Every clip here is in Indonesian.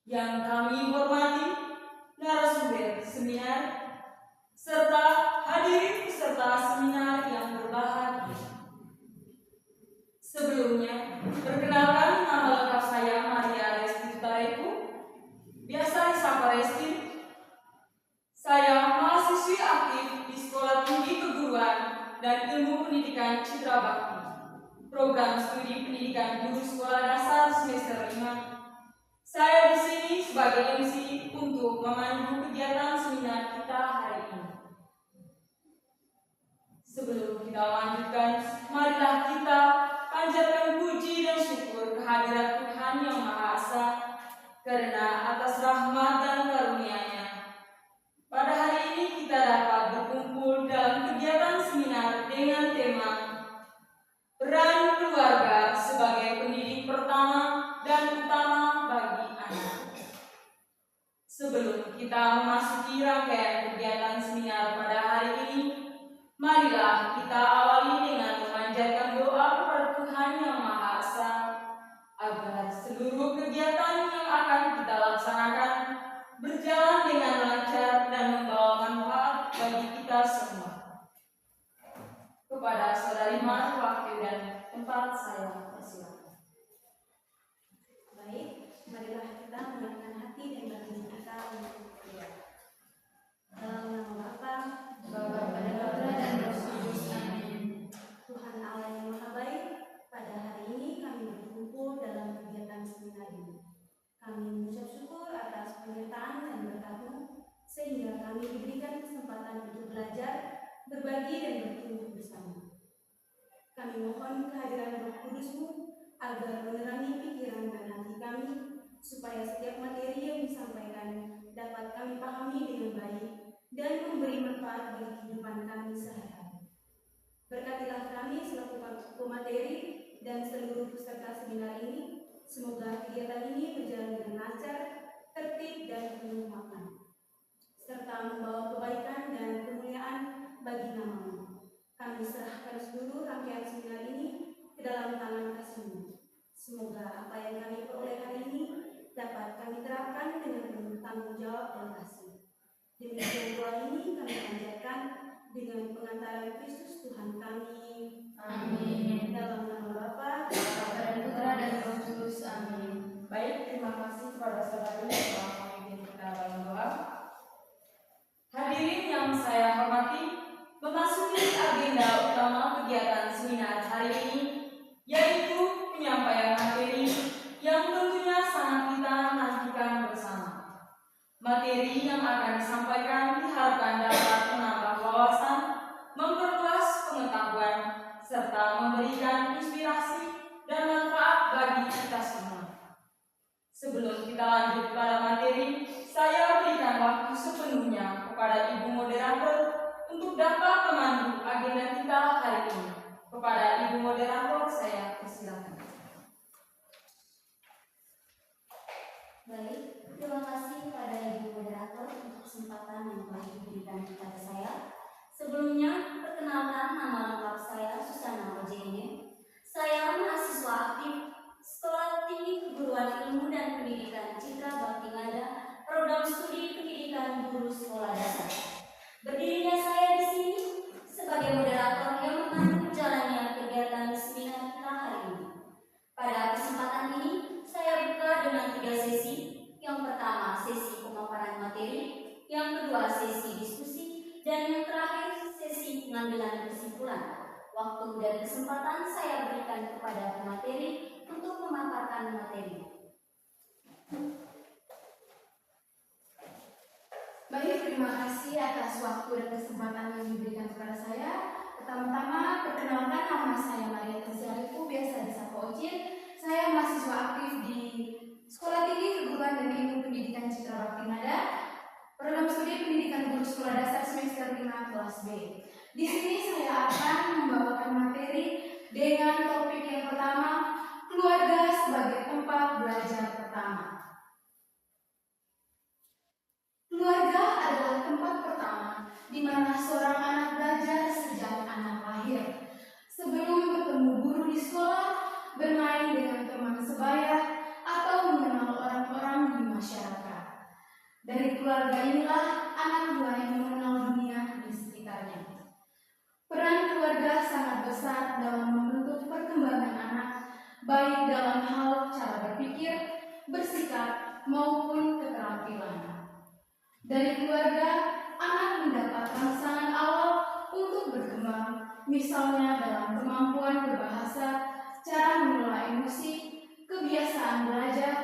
Yang kami hormati narasumber seminar serta hadirin peserta seminar yang berbahagia. Sebelumnya, perkenalkan nama lengkap saya Maria Resti Tutareku, biasa disapa Resti. Saya mahasiswi aktif di Sekolah Tinggi Keguruan dan Ilmu Pendidikan Citra Bakti, program studi pendidikan guru sekolah dasar semester 5. Saya di sini sebagai MC untuk memandu kegiatan seminar kita hari ini. Sebelum kita lanjutkan, marilah kita panjatkan puji dan syukur kehadirat Tuhan Yang Maha Esa karena atas rahmat dan karunia-Nya. Pada hari ini kita dapat berkumpul dalam kegiatan seminar dengan tema Peran Keluarga sebagai Pendidik Pertama dan Utama bagi Anak. Sebelum kita memasuki rangkaian kegiatan seminar pada hari ini, marilah kita awali dengan memanjatkan doa kepada Tuhan Yang Maha Esa agar seluruh kegiatan yang akan kita laksanakan berjalan dengan lancar dan membawa manfaat bagi kita semua. Kepada Saudari Mar, waktu dan tempat saya persilakan. Baik, marilah kita menyiapkan hati dan batin kita untuk berdoa. Dalam nama Bapa, dan Putra dan Roh Kudus. Amin. Tuhan Allah yang Maha Baik, pada hari ini kami berkumpul dalam kegiatan seminar ini. Kami mengucap syukur atas penyertaan dan berkat-Mu, sehingga kami diberikan kesempatan untuk belajar, berbagi dan bertumbuh bersama. Kami mohon kehadiran Roh Kudus-Mu agar menerangi pikiran dan hati kami, supaya setiap materi yang disampaikan dapat kami pahami dengan baik dan memberi manfaat bagi kehidupan kami sehari-hari. Berkatilah kami selaku pemateri dan seluruh peserta seminar ini. Semoga kegiatan ini berjalan dengan lancar, tertib dan penuh makna, serta membawa kebaikan dan kemuliaan bagi nama-Mu. Kami serahkan seluruh rangkaian seminar ini ke dalam tangan kasih-Mu. Semoga apa yang kami peroleh hari ini dapat kami terapkan dengan penuh tanggung jawab dan kasih. Demikian doa ini kami panjatkan dengan pengantaran Kristus Tuhan kami. Amin. Dalam nama Bapa, dan Putra dan Roh Kudus. Amin. Baik, terima kasih kepada saudari yang telah memimpin kita dalam doa. Hadirin yang saya hormati, memasuki agenda utama kegiatan seminar hari ini, yaitu penyampaian materi yang tentunya sangat kita nantikan bersama. Materi yang akan disampaikan diharapkan dapat menambah wawasan, memperluas pengetahuan, serta memberikan inspirasi dan manfaat bagi kita semua. Sebelum kita lanjut pada materi, saya berikan waktu sepenuhnya kepada Ibu Moderator untuk dapat memandu agenda kita hari ini. Kepada Ibu Moderator, saya persilakan. Baik, terima kasih kepada Ibu Moderator untuk kesempatan yang telah diberikan kepada saya. Sebelumnya, perkenalkan nama lengkap saya Susana Ojene. Saya mahasiswa aktif Sekolah Tinggi Keguruan Ilmu dan Pendidikan Citra Bakti Ngada, program studi pendidikan guru sekolah dasar. Berdirinya saya di sini sebagai moderator yang memandu jalannya kegiatan seminar kita hari ini. Pada kesempatan ini, saya buka dengan 3 sesi. Yang pertama, sesi pemaparan materi, yang kedua, sesi diskusi, dan yang terakhir, sesi pengambilan kesimpulan. Waktu dan kesempatan saya berikan kepada pemateri untuk memaparkan materi. Baik, terima kasih atas waktu dan kesempatan yang diberikan kepada saya. Pertama-tama, perkenalkan nama saya Maria Resti, biasa disapa Ocin. Saya mahasiswa aktif di Sekolah Tinggi Keguruan dan Ilmu Pendidikan Citra Bakti Ngada, program studi pendidikan guru sekolah dasar semester 5 kelas B. Di sini saya akan membawakan materi dengan topik yang pertama, keluarga sebagai tempat belajar pertama. Keluarga adalah tempat pertama di mana seorang anak belajar sejak anak lahir. Sebelum bertemu guru di sekolah, bermain dengan teman sebaya, atau mengenal orang-orang di masyarakat. keluarga inilah anak mulai mengenal dunia di sekitarnya. Peran keluarga sangat besar dalam membentuk perkembangan anak, baik dalam hal cara berpikir, bersikap, maupun keterampilan. Dari keluarga, anak mendapat rangsangan awal untuk berkembang, misalnya dalam kemampuan berbahasa, cara mengelola emosi, kebiasaan belajar,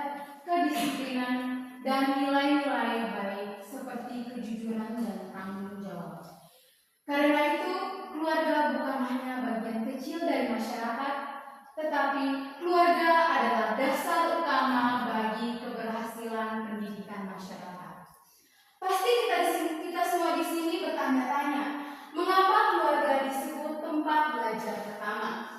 kedisiplinan, dan nilai-nilai baik seperti kejujuran dan tanggung jawab. Karena itu, keluarga bukan hanya bagian kecil dari masyarakat, tetapi keluarga adalah dasar utama bagi keberhasilan pendidikan masyarakat. Pasti kita semua di sini bertanya-tanya, mengapa keluarga disebut tempat belajar pertama?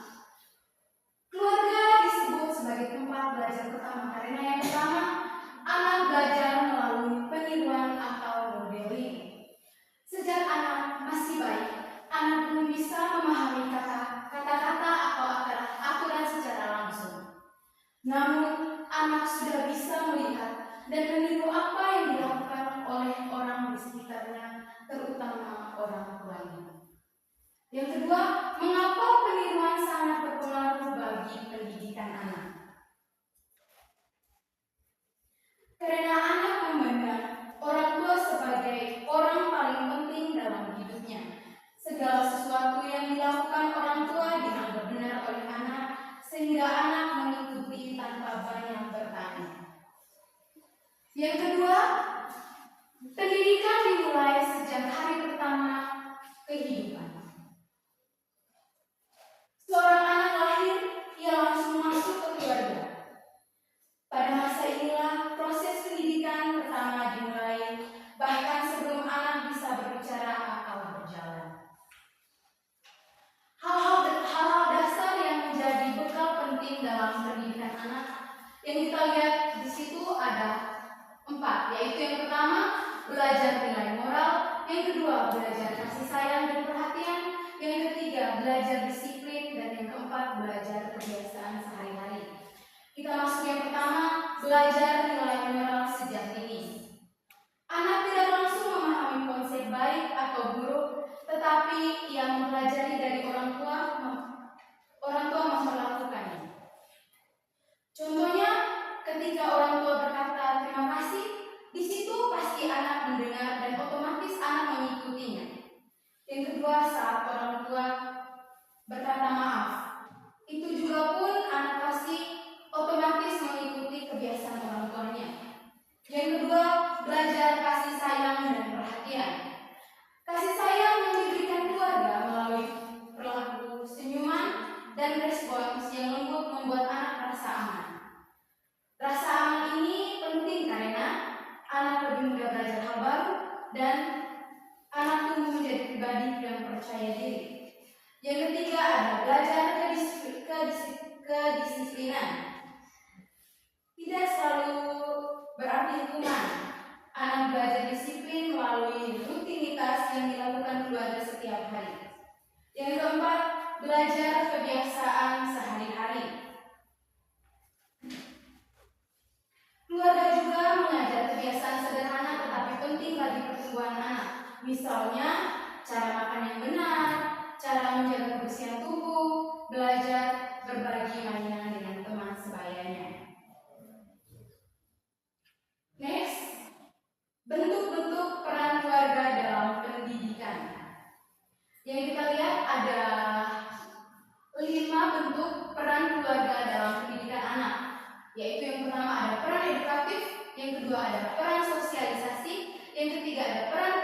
Keluarga disebut sebagai tempat belajar pertama karena yang pertama, anak belajar melalui peniruan atau modeling. Sejak anak masih bayi, anak belum bisa memahami kata-kata atau aturan secara langsung. Namun, anak sudah bisa melihat dan meniru apa yang dilakukan oleh orang di sekitarnya, terutama orang tuanya. Yang kedua, mengapa peniruan sangat berpengaruh bagi pendidikan anak? Karena anak memandang orang tua sebagai orang paling penting dalam hidupnya. Segala sesuatu yang dilakukan orang tua dianggap benar oleh anak, sehingga anak mengikuti tanpa banyak bertanya. Yang kedua, pendidikan dimulai sejak hari pertama kehidupan. Seorang anak lahir, ia langsung masuk ke keluarga. Pada masa inilah proses pendidikan pertama dimulai, bahkan sebelum anak bisa berbicara atau berjalan. Hal-hal dasar yang menjadi bekal penting dalam pendidikan anak yang kita lihat di situ ada 4, yaitu yang pertama, belajar nilai moral, yang kedua, belajar kasih sayang dan perhatian, yang ketiga, belajar disiplin, dan yang keempat, belajar kebiasaan sehari-hari. Kita masuk yang pertama, belajar nilai moral sejak dini. Anak tidak langsung memahami konsep baik atau buruk, tetapi ia mempelajari dari orang tua memperlakukannya. Contohnya, ketika orang tua berkata terima kasih, di situ pasti anak mendengar dan otomatis anak mengikutinya. Yang kedua, saat orang tua berkata maaf, itu juga pun anak pasti otomatis mengikuti kebiasaan orang tuanya. Yang kedua, belajar kasih sayang dan perhatian. Kasih sayang yang diberikan keluarga melalui perilaku, senyuman, dan respons yang lembut membuat anak merasa aman. Rasa aman ini penting karena anak lebih mudah belajar hal baru dan anak tumbuh menjadi pribadi yang percaya diri. Yang ketiga ada belajar kedisiplinan. Tidak selalu berarti hukuman. Anak belajar disiplin melalui rutinitas yang dilakukan keluarga setiap hari. Yang keempat, belajar kebiasaan sehari-hari. Keluarga juga mengajar kebiasaan sederhana tetapi penting bagi pertumbuhan anak. Misalnya, cara makan yang benar, cara menjaga kebersihan tubuh, belajar berbagi mainan dengan teman sebayanya. Next, bentuk-bentuk peran keluarga dalam pendidikan. Yang kita lihat ada 5 bentuk peran keluarga dalam pendidikan anak, yaitu yang pertama ada peran edukatif, yang kedua ada peran sosialisasi, yang ketiga ada peran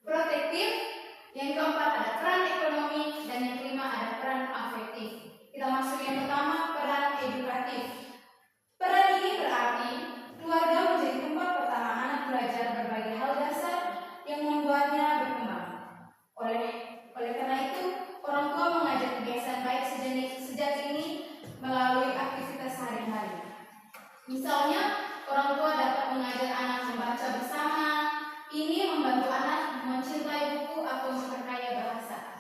protektif, yang keempat ada peran ekonomi, dan yang kelima ada peran afektif. Kita masuk yang pertama, peran edukatif. Peran ini berarti keluarga menjadi tempat pertama anak belajar berbagai hal dasar yang membuatnya berkembang. Oleh karena itu, orang tua mengajar kebiasaan baik sejak dini melalui aktivitas sehari-hari. Misalnya, orang tua dapat mengajar anak membaca bersama. Ini membantu anak mencintai buku atau memperkaya bahasa.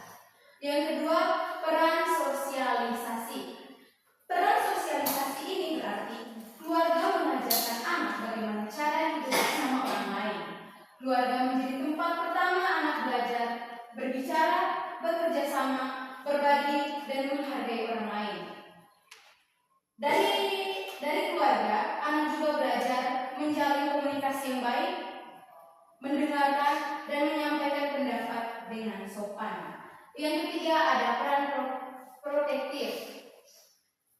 Yang kedua, peran sosialisasi. Peran sosialisasi ini berarti keluarga mengajarkan anak bagaimana cara hidup berbagi, dan menghargai orang lain. Dari keluarga, anak juga belajar menjalin komunikasi yang baik, mendengarkan, dan menyampaikan pendapat dengan sopan. Yang ketiga ada peran protektif.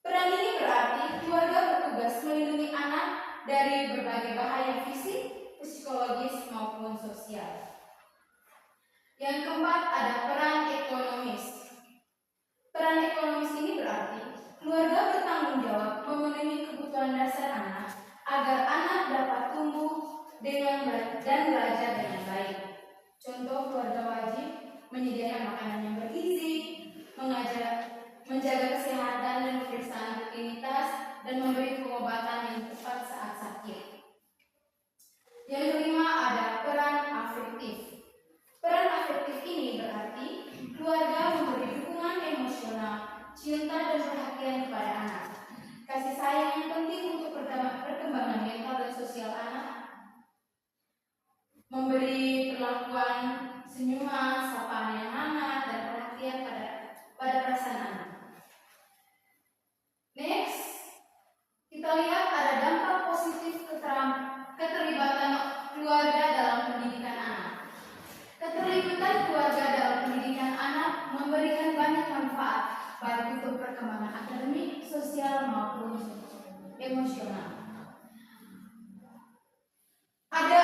Peran ini berarti keluarga bertugas melindungi anak dari berbagai bahaya fisik, psikologis, maupun sosial. Yang keempat ada peran ekonomis. Peran ekonomis ini berarti keluarga bertanggung jawab memenuhi kebutuhan dasar anak agar anak dapat tumbuh dan belajar dengan baik. Contoh, keluarga wajib menyediakan makanan yang bergizi, menjaga kesehatan dan pemeriksaan rutinitas, dan memberi pengobatan yang tepat saat sakit. Yang kelima ada peran afektif. Peran afektif ini berarti keluarga memberi dukungan emosional, cinta, dan perhatian kepada anak. Kasih sayang yang penting untuk perkembangan mental dan sosial anak. Memberi perlakuan senyuman, sapaan yang hangat, dan perhatian pada perasaan anak. Next, kita lihat ada dampak positif keterlibatan keluarga dalam pendidikan anak. Keterlibatan keluarga dalam pendidikan anak memberikan banyak manfaat, baik untuk perkembangan akademik, sosial, maupun emosional. Ada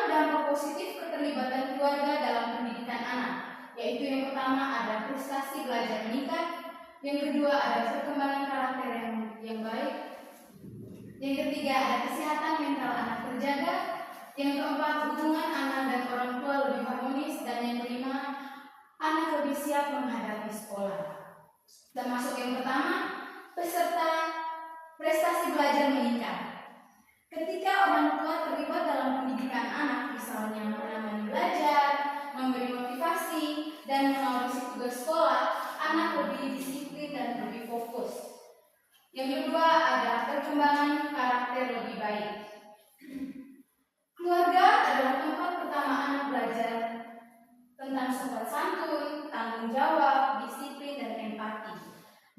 6 dampak positif keterlibatan keluarga dalam pendidikan anak, yaitu yang pertama ada prestasi belajar meningkat, yang kedua ada perkembangan karakter yang baik, yang ketiga ada kesehatan mental anak terjaga, yang keempat hubungan anak dan orang tua lebih harmonis, dan yang kelima anak lebih siap menghadapi sekolah. Kita masuk yang pertama, peserta prestasi belajar meningkat. Ketika orang tua terlibat dalam pendidikan anak, misalnya menemani belajar, memberi motivasi, dan mengawasi tugas sekolah, anak lebih disiplin dan lebih fokus. Yang kedua ada perkembangan karakter lebih baik. Keluarga adalah tempat pertama anak belajar tentang sopan santun, tanggung jawab, disiplin, dan empati.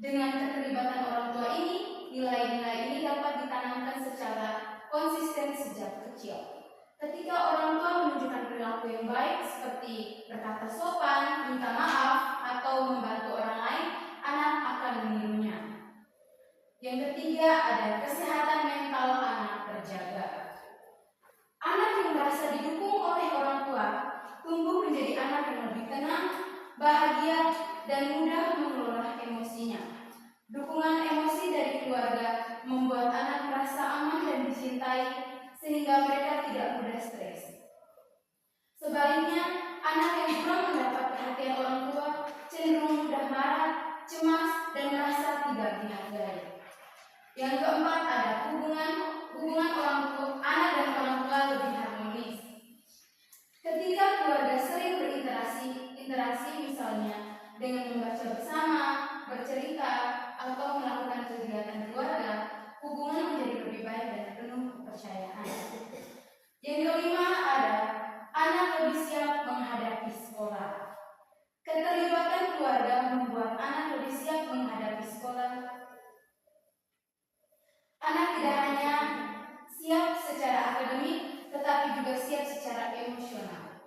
Dengan keterlibatan orang tua ini, nilai-nilai ini dapat ditanamkan secara konsisten sejak kecil. Ketika orang tua menunjukkan perilaku yang baik seperti berkata sopan, minta maaf, atau membantu orang lain, anak akan menirunya. Yang ketiga ada kesehatan mental anak terjaga. Anak yang merasa didukung oleh orang tua tumbuh menjadi anak yang lebih tenang, bahagia, dan mudah mengelola emosinya. Dukungan emosi dari keluarga membuat anak merasa aman dan dicintai sehingga mereka tidak mudah stres. Sebaliknya, anak yang kurang mendapat perhatian orang tua cenderung mudah marah, cemas, dan merasa tidak dihargai. Yang keempat ada hubungan orang tua, anak dan orang tua lebih harmonis. Ketika keluarga sering berinteraksi misalnya dengan membaca bersama, bercerita, atau melakukan kegiatan keluarga, hubungan menjadi lebih baik dan penuh kepercayaan. Yang kelima ada anak lebih siap menghadapi sekolah. Keterlibatan keluarga membuat anak lebih siap menghadapi sekolah. Anak tidak hanya siap secara akademik, tetapi juga siap secara emosional.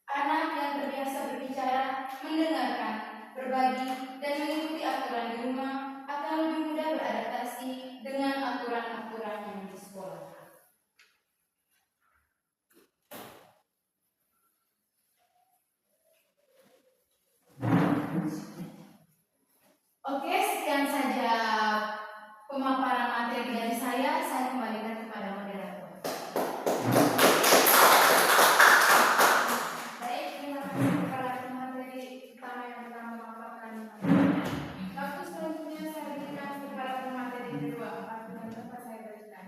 Anak yang terbiasa berbicara, mendengarkan, berbagi, dan mengikuti aturan di rumah akan lebih mudah beradaptasi dengan aturan-aturan yang di sekolah. Oke, sekian saja pemaparan materi dari saya. Saya kembalikan kepada moderator. Baik, terima kasih kepada pemateri utama yang telah memaparkan. Waktu selanjutnya saya berikan kepada pemateri kedua. Waktu yang dapat saya berikan.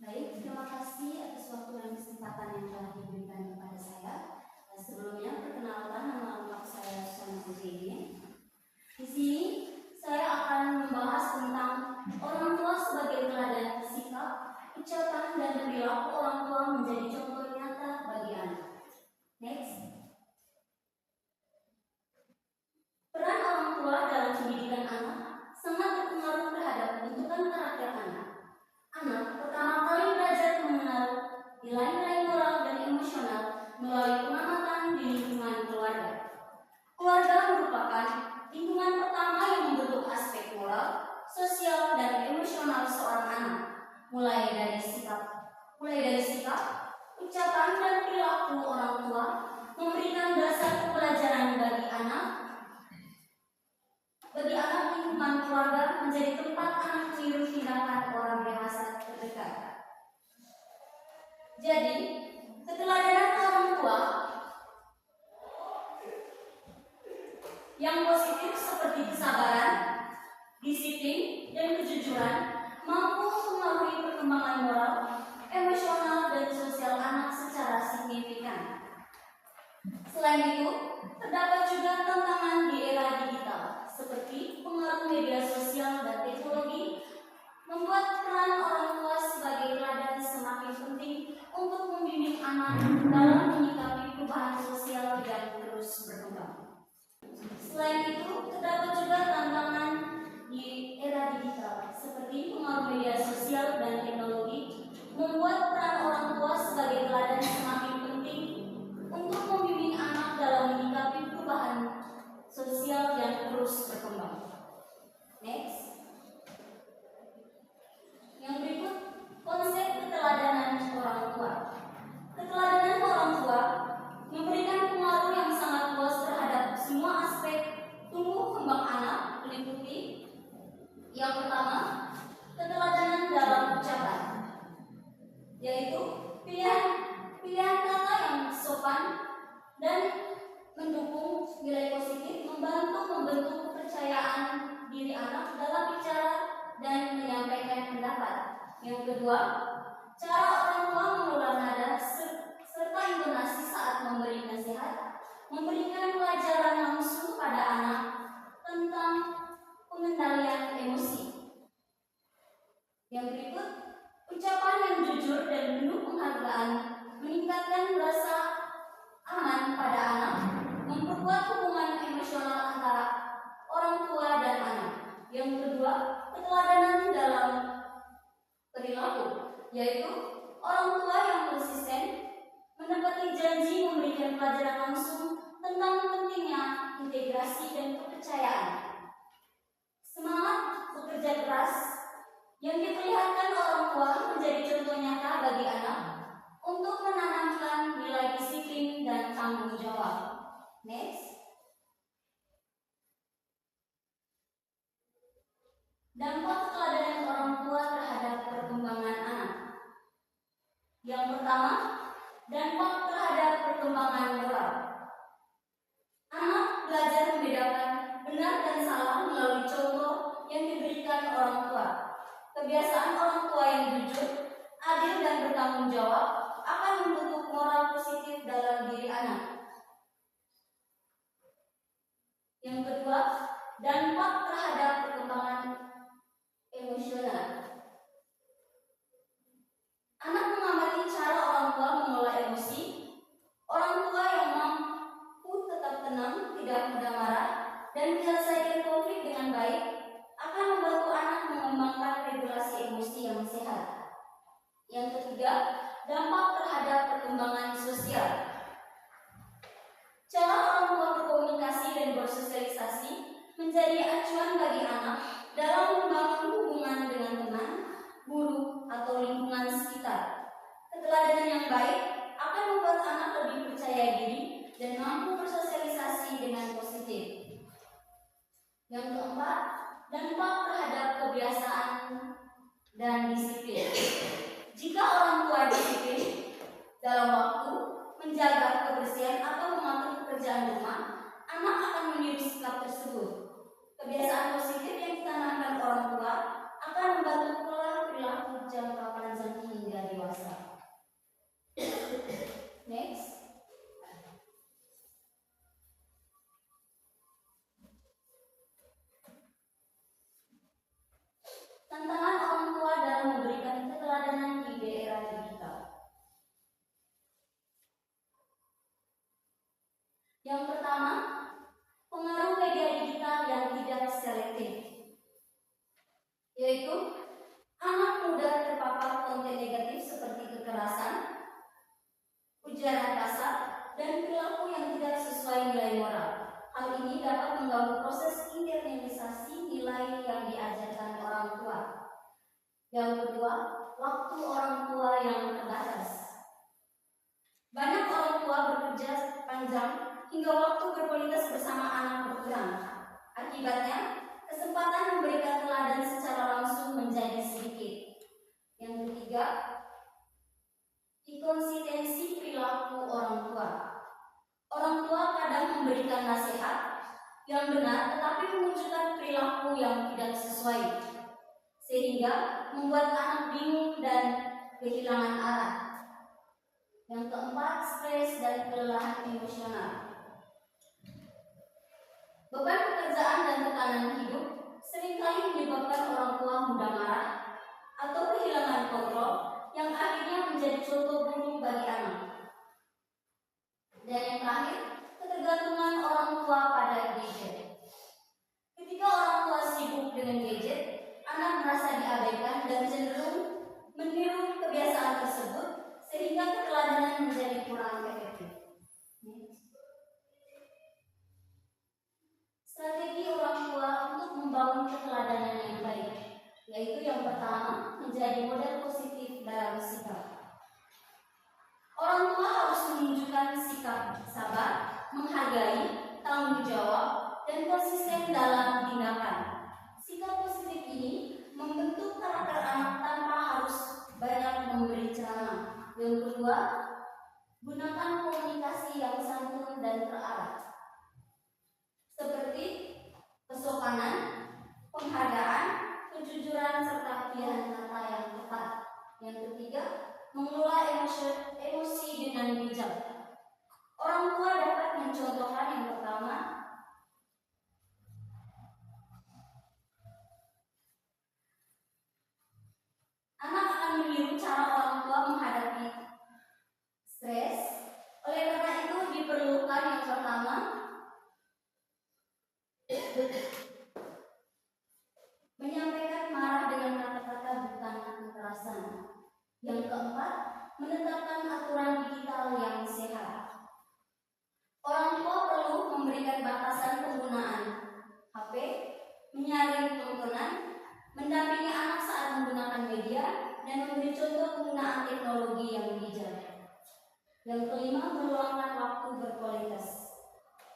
Baik, terima kasih atas waktu dan kesempatan yang telah diberikan kepada saya. Sebelumnya, perkenalkan nama lengkap saya Susana Ujeni. Di sini saya akan membahas tentang orang tua sebagai teladan sikap, ucapan, dan perilaku orang tua menjadi contoh nyata bagi anak. pendidikan anak sangat berpengaruh terhadap pembentukan karakter anak. Anak pertama kali belajar mengenal nilai-nilai moral dan emosional melalui pengamatan di lingkungan keluarga. Keluarga merupakan lingkungan pertama yang membentuk aspek moral, sosial, dan emosional seorang anak, mulai dari sikap, ucapan, dan perilaku orang tua, memberikan dasar pembelajaran bagi anak lingkungan keluarga menjadi tempat anak meniru tindakan orang dewasa terdekat. Jadi, keteladanan orang tua yang positif seperti kesabaran, disiplin, dan kejujuran mampu mempengaruhi perkembangan moral, emosional, dan sosial anak secara signifikan. Selain itu, terdapat juga tantangan di era digital, seperti pengaruh media sosial dan teknologi, membuat peran orang tua sebagai teladan semakin penting untuk membimbing anak dalam menyikapi perubahan sosial yang terus berkembang. Selain itu, terdapat juga tantangan di era digital, seperti pengaruh media sosial dan teknologi, membuat peran orang tua sebagai teladan semakin penting untuk membimbing anak dalam menyikapi perubahan sosial yang terus berkembang. Next. Yang berikut, konsep keteladanan orang tua. Keteladanan orang tua memberikan pengaruh yang sangat luas terhadap semua aspek tumbuh kembang anak, meliputi yang pertama, keteladanan dalam ucapan, yaitu pilihan kata yang sopan dan mendukung nilai positif membentuk kepercayaan diri anak dalam bicara dan menyampaikan pendapat. Yang kedua, cara orang tua mengelola nada serta intonasi saat memberi nasihat, memberikan pelajaran langsung pada anak tentang pengendalian emosi. Yang berikut, ucapan yang jujur dan penuh penghargaan meningkatkan rasa aman pada anak, memperkuat hubungan emosional antara orang tua dan anak. Yang kedua, keteladanan dalam perilaku, yaitu orang tua yang konsisten menepati janji, memberikan pelajaran langsung tentang pentingnya integrasi dan kepercayaan. Semangat bekerja keras yang diperlihatkan orang tua menjadi contoh nyata bagi anak untuk menanamkan nilai disiplin dan tanggung jawab. Next. Dampak keteladanan orang tua terhadap perkembangan anak. Yang pertama, dampak terhadap perkembangan moral. Anak belajar membedakan benar dan salah melalui contoh yang diberikan orang tua. Kebiasaan orang tua yang jujur, adil, dan bertanggung jawab akan membentuk moral positif dalam diri anak. Yang kedua, dampak terhadap perkembangan emosional. Anak mengamati cara orang tua mengelola emosi. Orang tua yang mampu tetap tenang, tidak mudah marah, dan menyelesaikan konflik dengan baik akan membantu anak mengembangkan regulasi emosi yang sehat. Yang ketiga, dampak terhadap perkembangan sosial. Cara orang tua berkomunikasi dan bersosialisasi menjadi acuan bagi anak dalam membangun hubungan dengan teman, guru, atau lingkungan sekitar. Keteladanan yang baik akan membuat anak lebih percaya diri dan mampu bersosialisasi dengan positif. Yang keempat, dampak terhadap kebiasaan dan disiplin. Jika orang tua disiplin dalam waktu, menjaga kebersihan atau mengatur pekerjaan rumah, anak akan meniru sikap tersebut. Kebiasaan positif yang ditanamkan orang tua akan membantu pola perilaku jangka panjang hingga dewasa. Next. Tantangan orang tua dalam memberikan keteladanan di era digital. Yang pertama, pengaruh media digital yaitu anak muda terpapar konten negatif seperti kekerasan, ujaran kasar, dan perilaku yang tidak sesuai nilai moral. Hal ini dapat mengganggu proses internalisasi nilai yang diajarkan orang tua. Yang kedua, waktu orang tua yang terbatas. Banyak orang tua bekerja panjang hingga waktu berkualitas bersama anak berkurang. Akibatnya, kesempatan memberikan teladan secara langsung menjadi sedikit. Yang ketiga, inkonsistensi perilaku orang tua. Orang tua kadang memberikan nasihat yang benar tetapi memunculkan perilaku yang tidak sesuai, sehingga membuat anak bingung dan kehilangan arah. Yang keempat, stres dan kelelahan emosional. Beban pekerjaan dan tekanan hidup seringkali menyebabkan orang tua mudah marah atau kehilangan kontrol yang akhirnya menjadi contoh buruk bagi anak. Dan yang terakhir, ketergantungan orang tua pada gadget. Ketika orang tua sibuk dengan gadget, anak merasa diabaikan dan cenderung meniru kebiasaan tersebut sehingga keteladanan menjadi kurang efektif. Strategi orang tua untuk membangun keteladanan yang baik, yaitu yang pertama, menjadi model positif dalam sikap. Orang tua harus menunjukkan sikap sabar, menghargai, tanggung jawab, dan konsisten dalam tindakan. Sikap positif ini membentuk karakter anak tanpa harus banyak memberi ceramah. Yang kedua, gunakan komunikasi yang santun dan terarah, seperti kesopanan, penghargaan, kejujuran, serta pilihan kata yang tepat. Yang ketiga, mengelola emosi dengan bijak. Orang tua dapat mencontohkan yang pertama, anak akan meniru cara orang tua menghadapi stres. Oleh karena itu diperlukan yang pertama, menyampaikan marah dengan kata-kata bukan kekerasan. Yang keempat, menetapkan aturan digital yang sehat. Orang tua perlu memberikan batasan penggunaan HP, menyaring tontonan, mendampingi anak saat menggunakan media, dan memberi contoh penggunaan teknologi yang bijak. Yang kelima, meluangkan waktu berkualitas.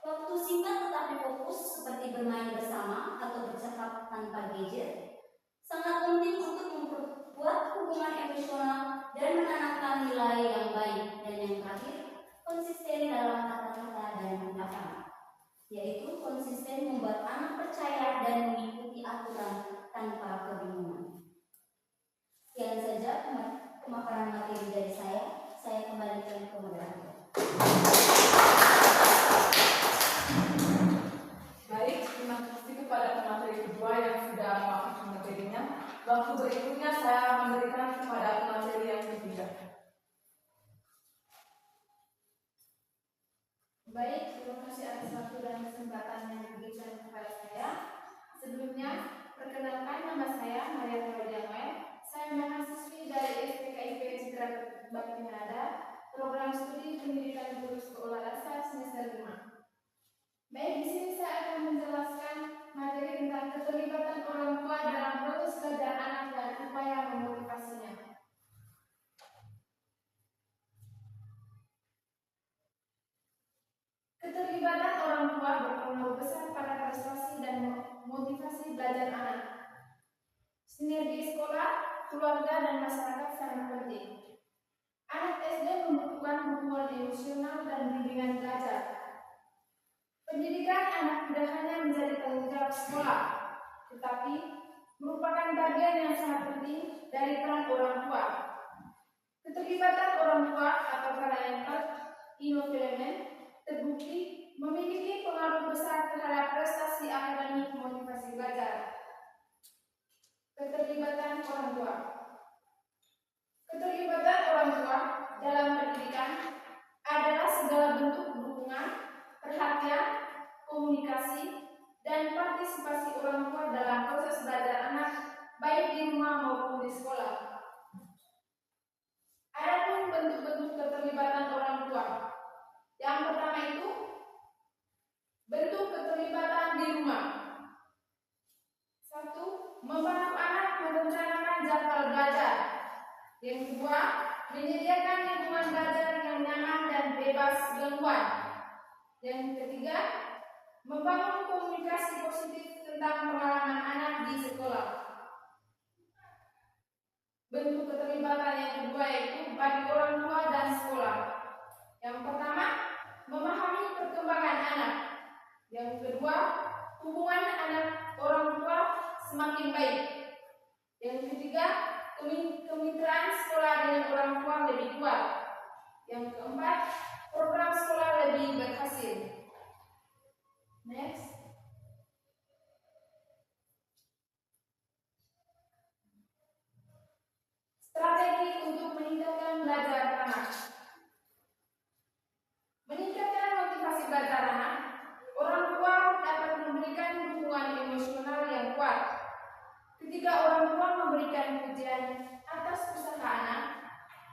Waktu singkat tetapi fokus seperti bermain bersama atau bercakap tanpa gadget sangat penting untuk memperkuat hubungan emosional dan menanamkan nilai yang baik. Dan yang terakhir, konsisten dalam kata-kata dan tindakan, yaitu konsisten membuat anak percaya dan mengikuti aturan tanpa kebingungan. Sekian saja pemaparan materi dari saya. Saya kembalikan ke moderator. Baik, terima kasih kepada pemateri kedua yang sudah memaparkan materinya. Waktu berikutnya saya akan memberikan kepada pemateri yang ketiga. Baik, terima kasih atas waktu dan kesempatan yang diberikan kepada saya. Sebelumnya, perkenalkan nama saya Maria Teodiamel. Saya mahasiswi dari SPKIP Citra Bakti Nada, program studi pendidikan guru sekolah dasar semester 5. Baik, di sini saya akan menjelaskan materi tentang keterlibatan orang tua dalam proses belajar anak dan upaya memotivasinya. Keterlibatan orang tua berpengaruh besar pada prestasi dan motivasi belajar anak. Sinergi sekolah, keluarga, dan masyarakat sangat penting. Anak SD membutuhkan hubungan emosional dan bimbingan belajar. Pendidikan anak tidak hanya menjadi tanggung jawab sekolah, tetapi merupakan bagian yang sangat penting dari peran orang tua. Keterlibatan orang tua atau parental involvement terbukti memiliki pengaruh besar terhadap prestasi akademik motivasi belajar. Keterlibatan orang tua. Keterlibatan orang tua dalam pendidikan adalah segala bentuk dukungan, perhatian, komunikasi, dan partisipasi orang tua dalam proses belajar anak, baik di Yang kedua, menyediakan lingkungan belajar yang nyaman dan bebas gangguan. Yang ketiga, membangun komunikasi positif tentang pengalaman anak di sekolah. Bentuk keterlibatan yang kedua yaitu bagi orang tua dan sekolah. Yang pertama, memahami perkembangan anak. Yang kedua, hubungan anak orang tua semakin baik. Yang ketiga, kemitraan sekolah dengan orang tua lebih kuat. Yang keempat, program sekolah lebih berhasil. Next. Strategi untuk meningkatkan belajar anak. Meningkatkan motivasi belajar anak, orang tua dapat memberikan dukungan emosional yang kuat. Ketika orang tua memberikan pujian atas usaha anak,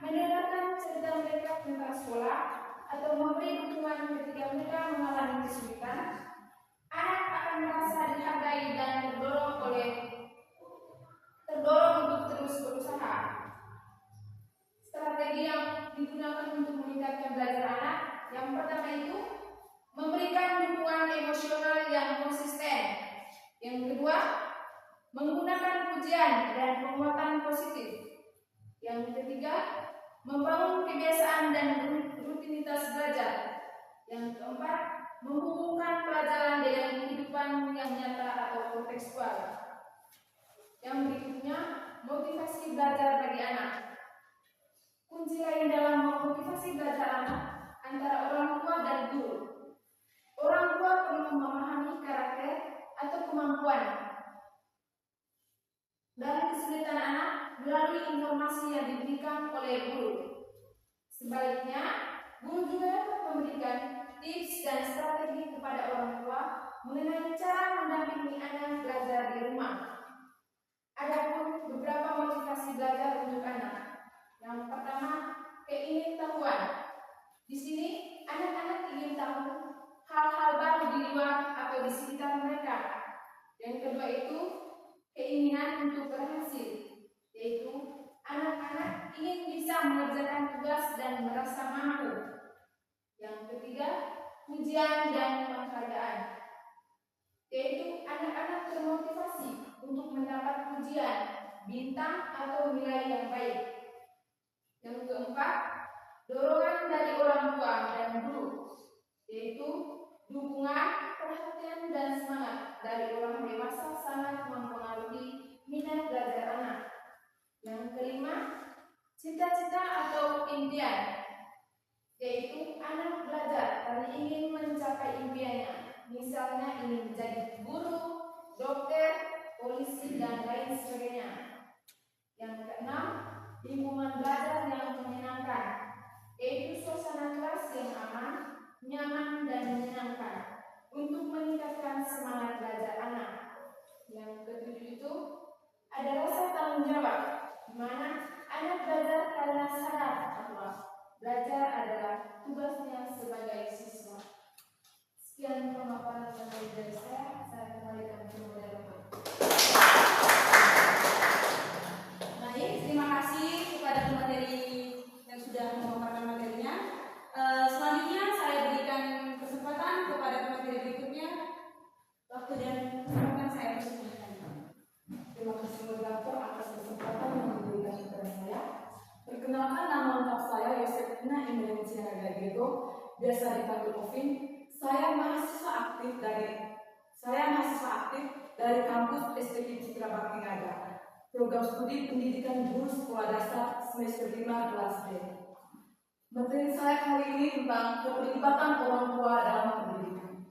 mendengarkan cerita mereka tentang sekolah, atau memberi dukungan ketika mereka mengalami kesulitan, anak akan merasa dihargai dan terdorong untuk terus berusaha. Strategi yang digunakan untuk meningkatkan belajar anak, yang pertama itu memberikan dukungan emosional yang konsisten. Yang kedua, menggunakan pujian dan penguatan positif. Yang ketiga, membangun kebiasaan dan rutinitas belajar. Yang keempat, menghubungkan pelajaran dengan kehidupan yang nyata atau kontekstual. Yang berikutnya, motivasi belajar bagi anak. Kunci lain dalam memotivasi belajar anak antara orang tua dan guru. Orang tua perlu memahami karakter atau kemampuan dan kesulitan anak melalui informasi yang diberikan oleh guru. Sebaliknya, guru juga dapat memberikan tips dan strategi kepada orang tua mengenai cara mendampingi anak belajar di rumah. Adapun beberapa motivasi belajar untuk anak. Yang pertama, keingintahuan. Di sini, anak-anak ingin tahu hal-hal baru di luar atau di sekitar mereka. Yang kedua itu, keinginan untuk berhasil, yaitu anak-anak ingin bisa mengerjakan tugas dan merasa mampu. Yang ketiga, pujian dan penghargaan, yaitu anak-anak termotivasi untuk mendapat pujian, bintang atau nilai yang baik. Yang keempat, dorongan dari orang tua dan guru, yaitu dukungan, perhatian, dan semangat dari orang dewasa sangat mempengaruhi minat belajar anak. Yang kelima, cita-cita atau impian, yaitu anak belajar karena ingin mencapai impiannya, misalnya ingin menjadi guru, dokter, polisi, dan lain sebagainya. Yang keenam, lingkungan belajar yang menyenangkan, yaitu suasana kelas yang aman, nyaman, dan menyenangkan untuk meningkatkan semangat belajar anak. Yang ketujuh itu ada rasa tanggung jawab, di mana anak belajar karena sadar bahwa belajar adalah tugasnya sebagai siswa. Sekian pemaparan dari saya kembalikan ke moderator. Baik, terima kasih kepada pemateri yang sudah memaparkan materinya. Selanjutnya saya berikan kesempatan kepada pemateri berikutnya. Waktu dan kesempatan saya persilahkan. Terima kasih moderator atas kesempatan yang diberikan kepada saya. Perkenalkan, nama lengkap saya Yosefina Indra Diego, biasa dipanggil Ovin. Saya mahasiswa aktif dari kampus STP Citra Bakti Ngada, program studi pendidikan guru sekolah dasar semester 5 kelas D. Materi saya kali ini tentang keterlibatan orang tua dalam pendidikan.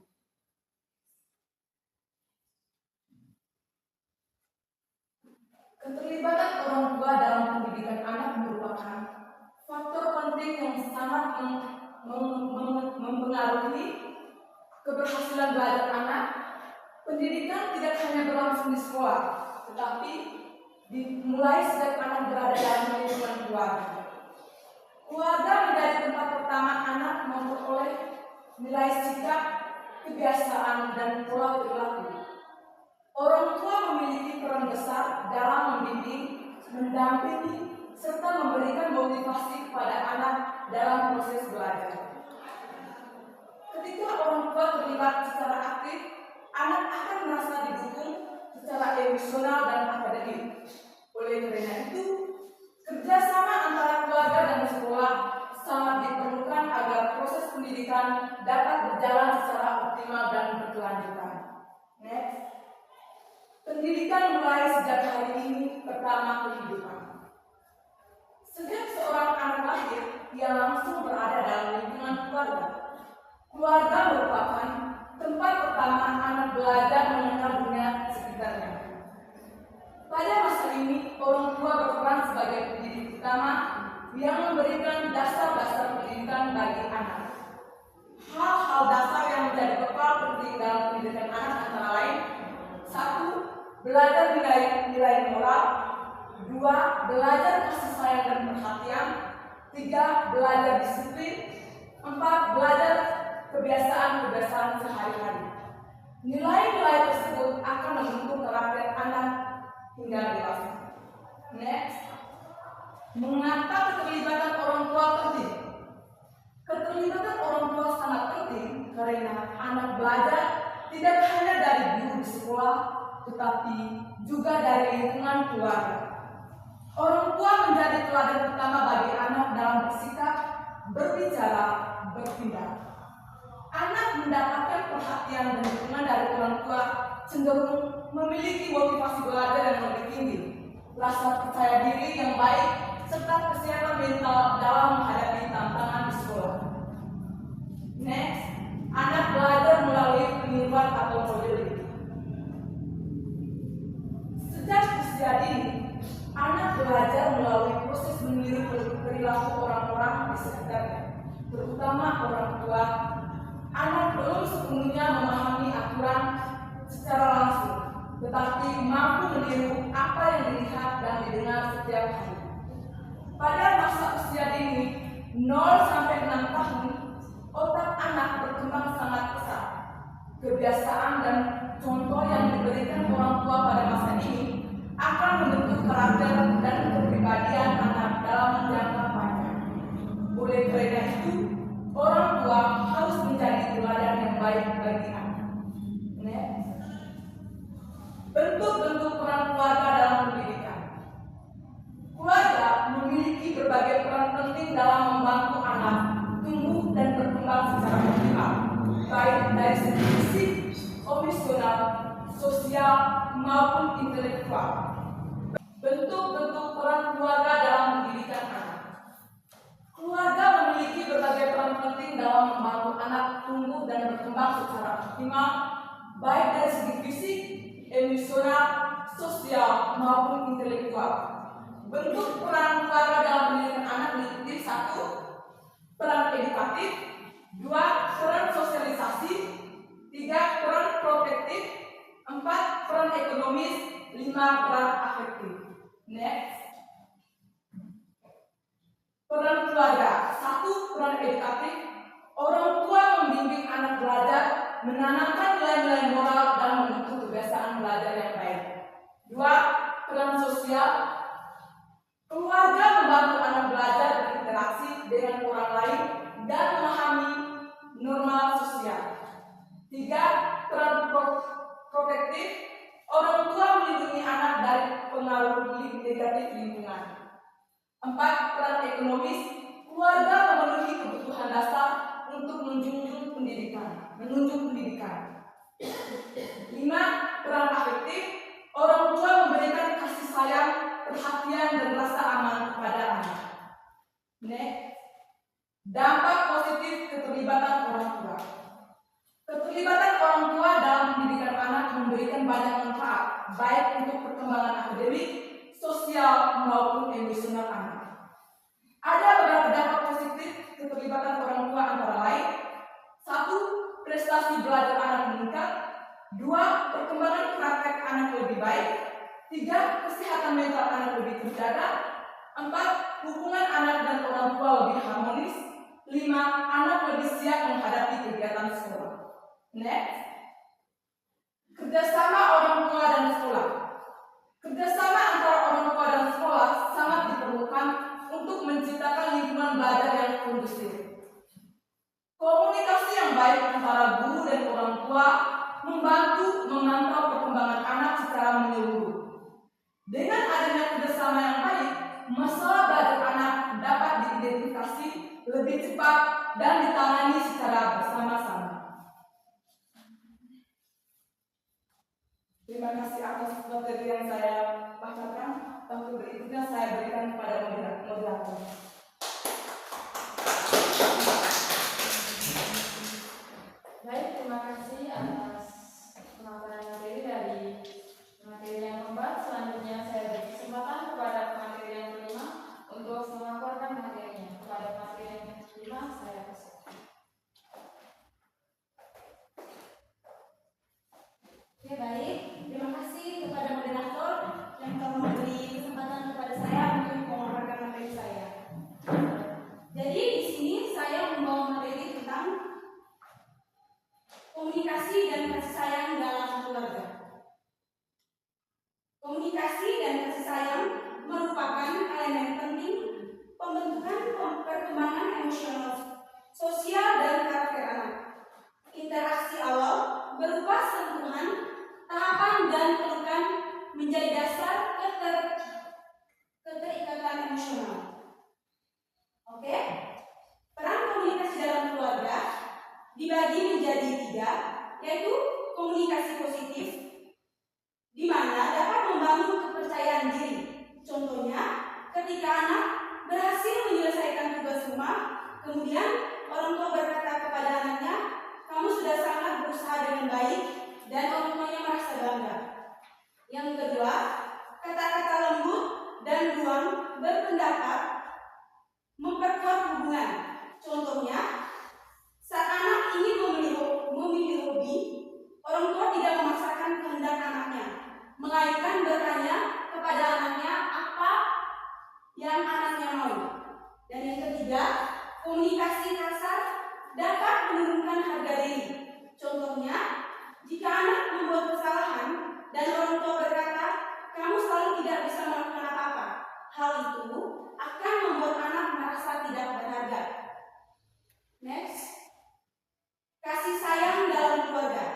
Keterlibatan orang tua dalam pendidikan anak merupakan faktor penting yang sangat mempengaruhi keberhasilan belajar anak. Pendidikan tidak hanya berlangsung di sekolah, tetapi dimulai sejak anak berada dalam lingkungan keluarga. Keluarga menjadi tempat pertama anak memperoleh nilai sikap, kebiasaan, dan pola perilaku. Orang tua memiliki peran besar dalam membimbing, mendampingi, serta memberikan motivasi kepada anak dalam proses belajar. Ketika orang tua terlibat secara aktif, anak akan merasa didukung secara emosional dan akademik. Oleh karena itu, kerjasama antara keluarga dan sekolah sangat diperlukan agar proses pendidikan dapat berjalan secara optimal dan berkelanjutan. Next. Pendidikan mulai sejak hari ini pertama kehidupan. Sejak seorang anak lahir, ia langsung berada dalam lingkungan keluarga. Keluarga merupakan tempat pertama anak belajar mengenal dunia sekitarnya. Pada masa ini, orang tua berperan sebagai pendidik utama yang memberikan dasar-dasar pendidikan bagi anak. Hal-hal dasar yang menjadi bekal penting dalam pendidikan anak antara lain: 1. Belajar nilai moral. 2. Belajar kasih sayang dan perhatian. 3. Belajar disiplin. 4. Belajar kebiasaan-kebiasaan sehari-hari. Nilai-nilai tersebut akan membentuk karakter anak hingga dewasa. Next. Mengapa keterlibatan orang tua penting? Keterlibatan orang tua sangat penting karena anak belajar tidak hanya dari guru di sekolah, tetapi juga dari lingkungan keluarga. Orang tua menjadi teladan utama bagi anak dalam bersikap, berbicara, bertindak. Anak mendapatkan perhatian dan dukungan dari orang tua cenderung memiliki motivasi belajar yang lebih tinggi, rasa percaya diri yang baik, serta kesehatan mental dalam menghadapi tantangan di sekolah. Next, anak belajar melalui peniruan atau modeling. Sejak usia dini, anak belajar melalui proses meniru perilaku orang-orang di sekitarnya, terutama orang tua. Anak belum sepenuhnya memahami aturan secara langsung, tetapi mampu meniru apa yang dilihat dan didengar setiap hari. Pada masa usia dini, 0 sampai 6 tahun, otak anak berkembang sangat pesat. Kebiasaan dan contoh yang diberikan orang tua pada masa ini akan membentuk karakter dan kepribadian anak dalam jangka panjang. Oleh karena itu, orang tua harus menjadi teladan yang baik bagi anak. Next. Bentuk-bentuk peran keluarga dalam pendidikan. Keluarga memiliki berbagai peran penting dalam membantu anak tumbuh dan berkembang secara optimal, baik dari segi fisik, emosional, sosial, maupun intelektual. Bentuk-bentuk peran keluarga dalam pendidikan anak. Keluarga memiliki berbagai peran penting dalam membantu anak tumbuh dan berkembang secara optimal, baik dari segi fisik, emosional, sosial, maupun intelektual. Bentuk peran keluarga dalam pendidikan anak meliputi 1. Peran edukatif. 2. Peran sosialisasi. 3. Peran protektif. 4. Peran ekonomis. 5. Peran afektif. Next. Peran keluarga. 1. Peran edukatif. Orang tua membimbing anak belajar, menanamkan nilai-nilai moral dan membentuk kebiasaan belajar yang baik. 2. Peran sosial. Keluarga membantu anak belajar berinteraksi dengan orang lain dan memahami norma sosial. 3. Peran protektif. Orang tua melindungi anak dari pengaruh negatif lingkungan. 4. Peran ekonomis. Keluarga memenuhi kebutuhan dasar untuk menunjang pendidikan. 5. Peran afektif. Orang tua memberikan kasih sayang, perhatian, dan rasa aman kepada anak. Next. Dampak positif keterlibatan orang tua. Keterlibatan orang tua dalam pendidikan anak memberikan banyak manfaat, baik untuk perkembangan akademik, sosial, maupun emosional anak. Ada beberapa dampak positif keterlibatan orang tua antara lain: 1. Prestasi belajar anak meningkat. 2. Perkembangan praktek anak lebih baik. 3. Kesehatan mental anak lebih terjaga. 4. Hubungan anak dan orang tua lebih harmonis. 5. Anak lebih siap menghadapi kegiatan sekolah. Next. Kerjasama orang tua dan sekolah. Kerjasama antara orang tua dan sekolah sangat diperlukan masalah belajar anak dapat diidentifikasi lebih cepat dan ditangani secara bersama-sama. Terima kasih atas materi yang saya bacakan. Waktu berikutnya saya berikan kepada moderator. Baik, terima kasih atas pemaparan materi dari materi yang keempat. Selanjutnya saya beri kesempatan kepada materi yang kelima untuk melaporkan materinya. Kepada materi yang kelima saya persilakan. Oke, baik. Terima kasih kepada moderator yang telah memberi kesempatan kepada saya untuk memaparkan materi saya. Jadi di sini saya membawa materi tentang komunikasi dan kasih sayang dalam keluarga. Komunikasi dan kasih sayang merupakan elemen penting pembentukan perkembangan emosional, sosial, dan karakter anak. Interaksi awal berupa sentuhan, tahapan, dan pelukan menjadi dasar keterikatan emosional. Oke, peran komunikasi dalam keluarga dibagi menjadi 3, yaitu komunikasi positif, di mana dapat membangun kepercayaan diri. Contohnya, ketika anak berhasil menyelesaikan tugas rumah, kemudian orang tua berkata kepada anaknya, "Kamu sudah sangat berusaha dengan baik," dan orang tuanya merasa bangga. Yang kedua, kata-kata lembut dan ruang berpendapat memperkuat hubungan. Contohnya, saat anak ingin memilih hobi, orang tua tidak memaksakan kehendak anaknya, melainkan bertanya kepada anaknya apa yang anaknya mau. Dan yang ketiga, komunikasi kasar dapat menurunkan harga diri. Contohnya, jika anak membuat kesalahan dan orang tua berkata, "Kamu selalu tidak bisa melakukan apa-apa," hal itu akan membuat anak merasa tidak berharga. Next. Kasih sayang dalam keluarga.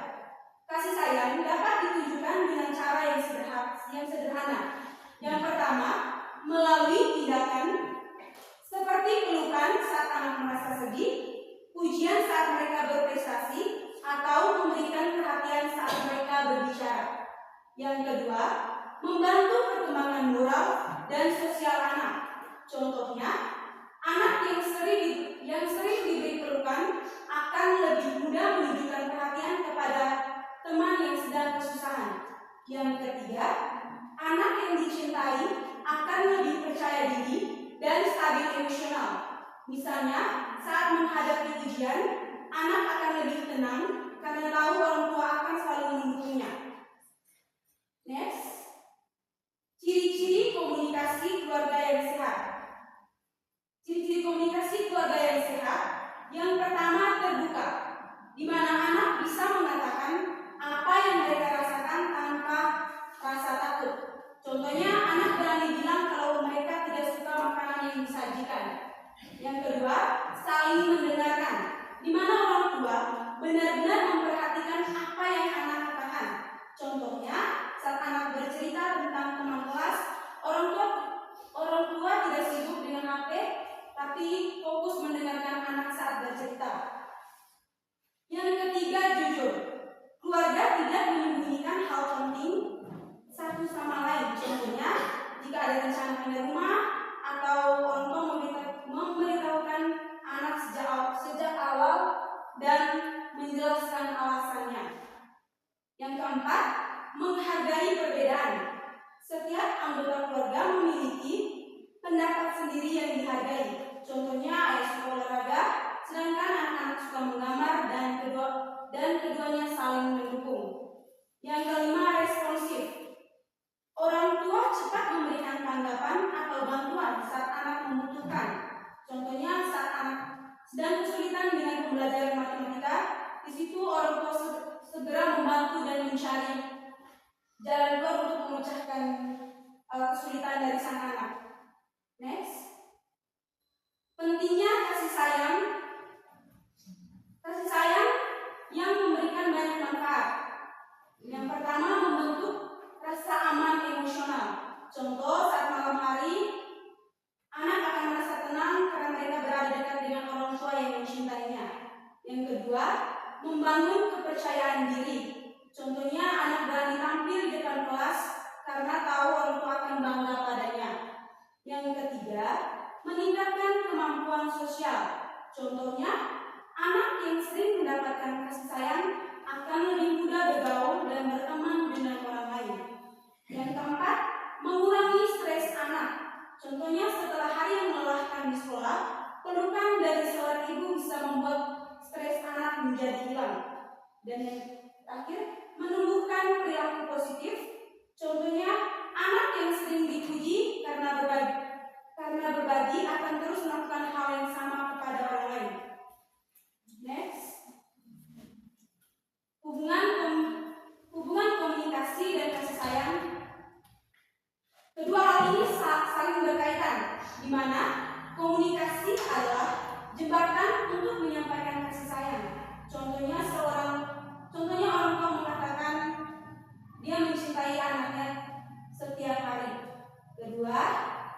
Kasih sayang dapat ditunjukkan dengan cara yang sederhana. Yang pertama, melalui tindakan seperti pelukan saat anak merasa sedih, pujian saat mereka berprestasi, atau memberikan perhatian saat mereka berbicara. Yang kedua, membantu perkembangan moral dan sosial anak. Contohnya, anak yang sering diberi pelukan akan lebih mudah menunjukkan perhatian kepada teman yang sedang kesusahan. Yang ketiga, anak yang dicintai akan lebih percaya diri dan stabil emosional. Misalnya, saat menghadapi ujian, anak akan lebih tenang karena tahu orang tua akan selalu mendukungnya. Next. Ciri-ciri komunikasi keluarga yang sehat. Ciri-ciri komunikasi keluarga yang sehat, yang pertama terbuka, di mana anak bisa mengatakan apa yang mereka rasakan tanpa rasa takut. Contohnya, anak berani bilang kalau mereka tidak suka makanan yang disajikan. Yang kedua, saling mendengarkan, di mana orang tua benar-benar memperhatikan apa yang anak katakan. Contohnya, saat anak bercerita tentang teman kelas, orang tua tidak sibuk dengan HP, tapi fokus mendengarkan anak saat bercerita. Yang ketiga, jujur. Keluarga tidak menyembunyikan hal penting satu sama lain. Contohnya, jika ada rencana pindah rumah atau orang tua memberitahukan anak sejak awal dan menjelaskan alasannya. Yang keempat, menghargai perbedaan. Setiap anggota keluarga memiliki pendapat sendiri yang dihargai. Contohnya, ayah suka olahraga, sedangkan anak-anak suka menggambar, dan keduanya saling mendukung. Yang kelima, responsif. Orang tua cepat memberikan tanggapan atau bantuan saat anak membutuhkan. Contohnya, saat anak sedang kesulitan dengan pembelajaran matematika, di situ orang tua segera membantu dan mencari jalan keluar untuk memecahkan kesulitan dari sang anak. Next. Pentingnya kasih sayang. Kasih sayang yang memberikan banyak manfaat. Yang pertama, membentuk rasa aman emosional. Contoh, saat malam hari membangun kepercayaan diri. Contohnya, anak berani tampil di depan kelas karena tahu orang tua akan bangga padanya. Yang ketiga, meningkatkan kemampuan sosial. Contohnya, anak yang sering mendapatkan kasih sayang akan lebih mudah bergaul dan berteman dengan orang lain. Yang keempat, mengurangi stres anak. Contohnya, setelah hari yang melelahkan di sekolah, pelukan dari seorang ibu bisa membuat stres anak menjadi hilang. Dan yang terakhir, menumbuhkan perilaku positif. Contohnya, anak yang sering dipuji karena berbagi akan terus melakukan hal yang sama kepada orang lain. Next, hubungan komunikasi dan kasih sayang. Kedua hal ini saling berkaitan, di mana komunikasi adalah jembatan untuk menyampaikan kasih sayang. Contohnya orang tua mengatakan dia mencintai anaknya setiap hari. Kedua,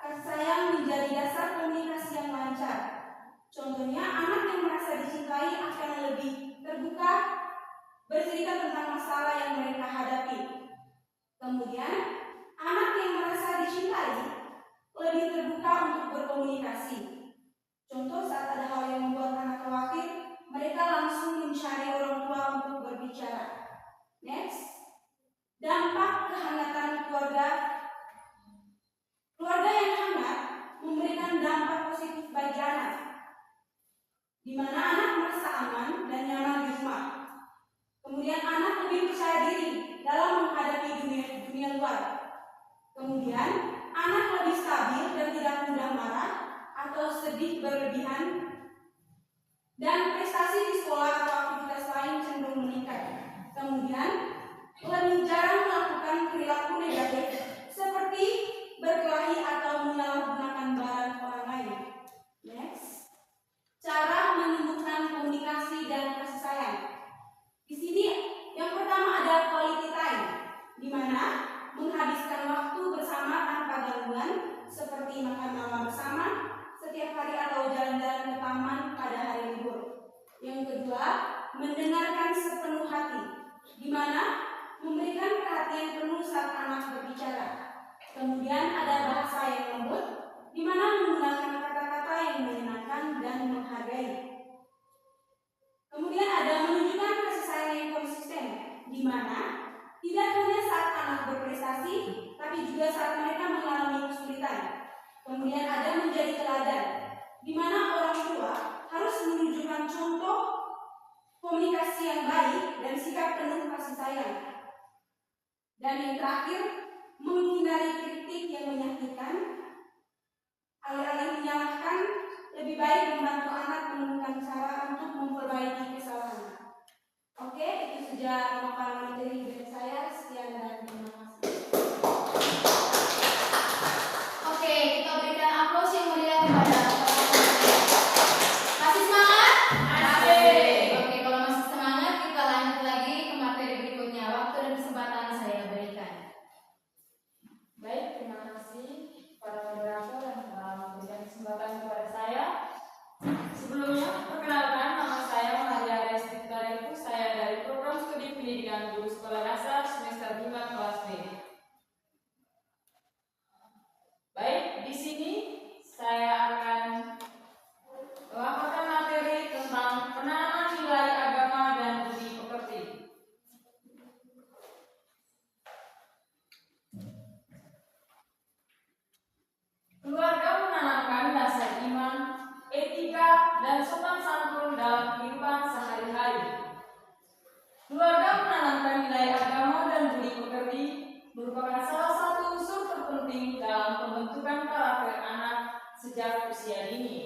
kasih sayang menjadi dasar komunikasi yang lancar. Contohnya, anak yang merasa dicintai akan lebih terbuka bercerita tentang masalah yang mereka hadapi. Kemudian, anak yang merasa dicintai lebih terbuka untuk berkomunikasi. Contoh, saat ada hal yang membuat anak khawatir, mereka langsung mencari orang tua untuk berbicara. Next, dampak kehangatan keluarga. Keluarga yang hangat memberikan dampak positif bagi anak, di mana anak merasa aman dan nyaman di rumah. Kemudian anak lebih percaya diri dalam menghadapi dunia luar. Kemudian anak lebih stabil dan tidak mudah marah atau sedih berlebihan. Dan prestasi di sekolah atau aktivitas lain cenderung meningkat. Kemudian lebih jarang melakukan perilaku negatif seperti berkelahi atau menyalahgunakan barang orang lain. Next, cara menumbuhkan komunikasi dan kasih sayang. Di sini yang pertama ada quality time, di mana menghabiskan waktu bersama tanpa gangguan seperti makan malam bersama setiap hari atau jalan-jalan ke taman pada hari libur. Yang kedua, mendengarkan sepenuh hati, di mana memberikan perhatian penuh saat anak berbicara. Kemudian ada bahasa yang lembut, di mana menggunakan kata-kata yang menyenangkan dan menghargai. Kemudian ada menunjukkan kasih sayang yang konsisten, di mana tidak hanya saat anak berprestasi, tapi juga saat mereka mengalami kesulitan. Kemudian ada menjadi teladan, di mana orang tua harus menunjukkan contoh komunikasi yang baik dan sikap penuh kasih sayang. Dan yang terakhir, menghindari kritik yang menyakitkan. Alih-alih menyalahkan, lebih baik membantu anak menemukan cara untuk memperbaiki kesalahan. Oke, itu saja pemaparan materi dari saya. Sekian dan terima kasih. Oke, kita berikan aplaus yang meriah kepada masih semangat? Masih. Oke, kalau masih semangat kita lanjut lagi ke materi berikutnya. Waktu dan kesempatan saya berikan. Baik, terima kasih para moderator yang telah memberikan kesempatan kepada saya. Sebelumnya, perkenalkan, nama saya Maria Resti Tariku. Saya dari program studi pendidikan guru sekolah dasar semester 5 kelas B. Baik, di sini saya akan melaporkan materi tentang penanaman nilai agama dan budi pekerti. Keluarga menanamkan dasar iman, etika, dan sopan santun dalam kehidupan sehari-hari. Keluarga menanamkan nilai agama dan budi pekerti merupakan salah satu unsur terpenting dalam pembentukan karakter anak sejak usia dini.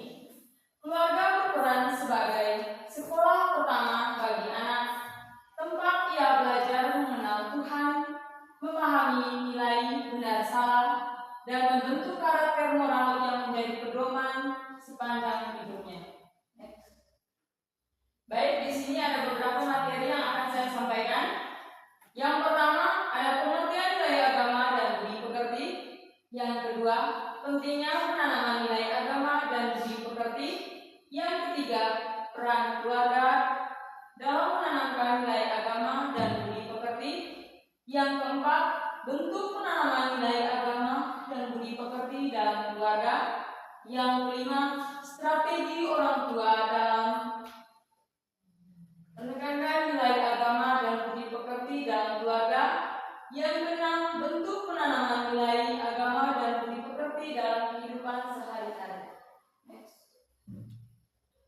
Keluarga berperan sebagai sekolah pertama bagi anak, tempat ia belajar mengenal Tuhan, memahami nilai benar salah, dan membentuk karakter moral yang menjadi pedoman sepanjang hidupnya. Baik, di sini ada beberapa materi yang akan saya sampaikan. Yang pertama, ada pengertian nilai agama dan budi pekerti. Yang kedua, pentingnya penanaman nilai agama dan budi pekerti. Yang ketiga, peran keluarga. dalam menanamkan nilai agama dan budi pekerti. Yang keempat, bentuk penanaman nilai agama dan budi pekerti dalam keluarga. Yang kelima, strategi orang tua dalam menekankan nilai agama dan budi pekerti dalam keluarga. Yang keenam, bentuk penanaman nilai agama dan budi pekerti dalam kehidupan sehari-hari.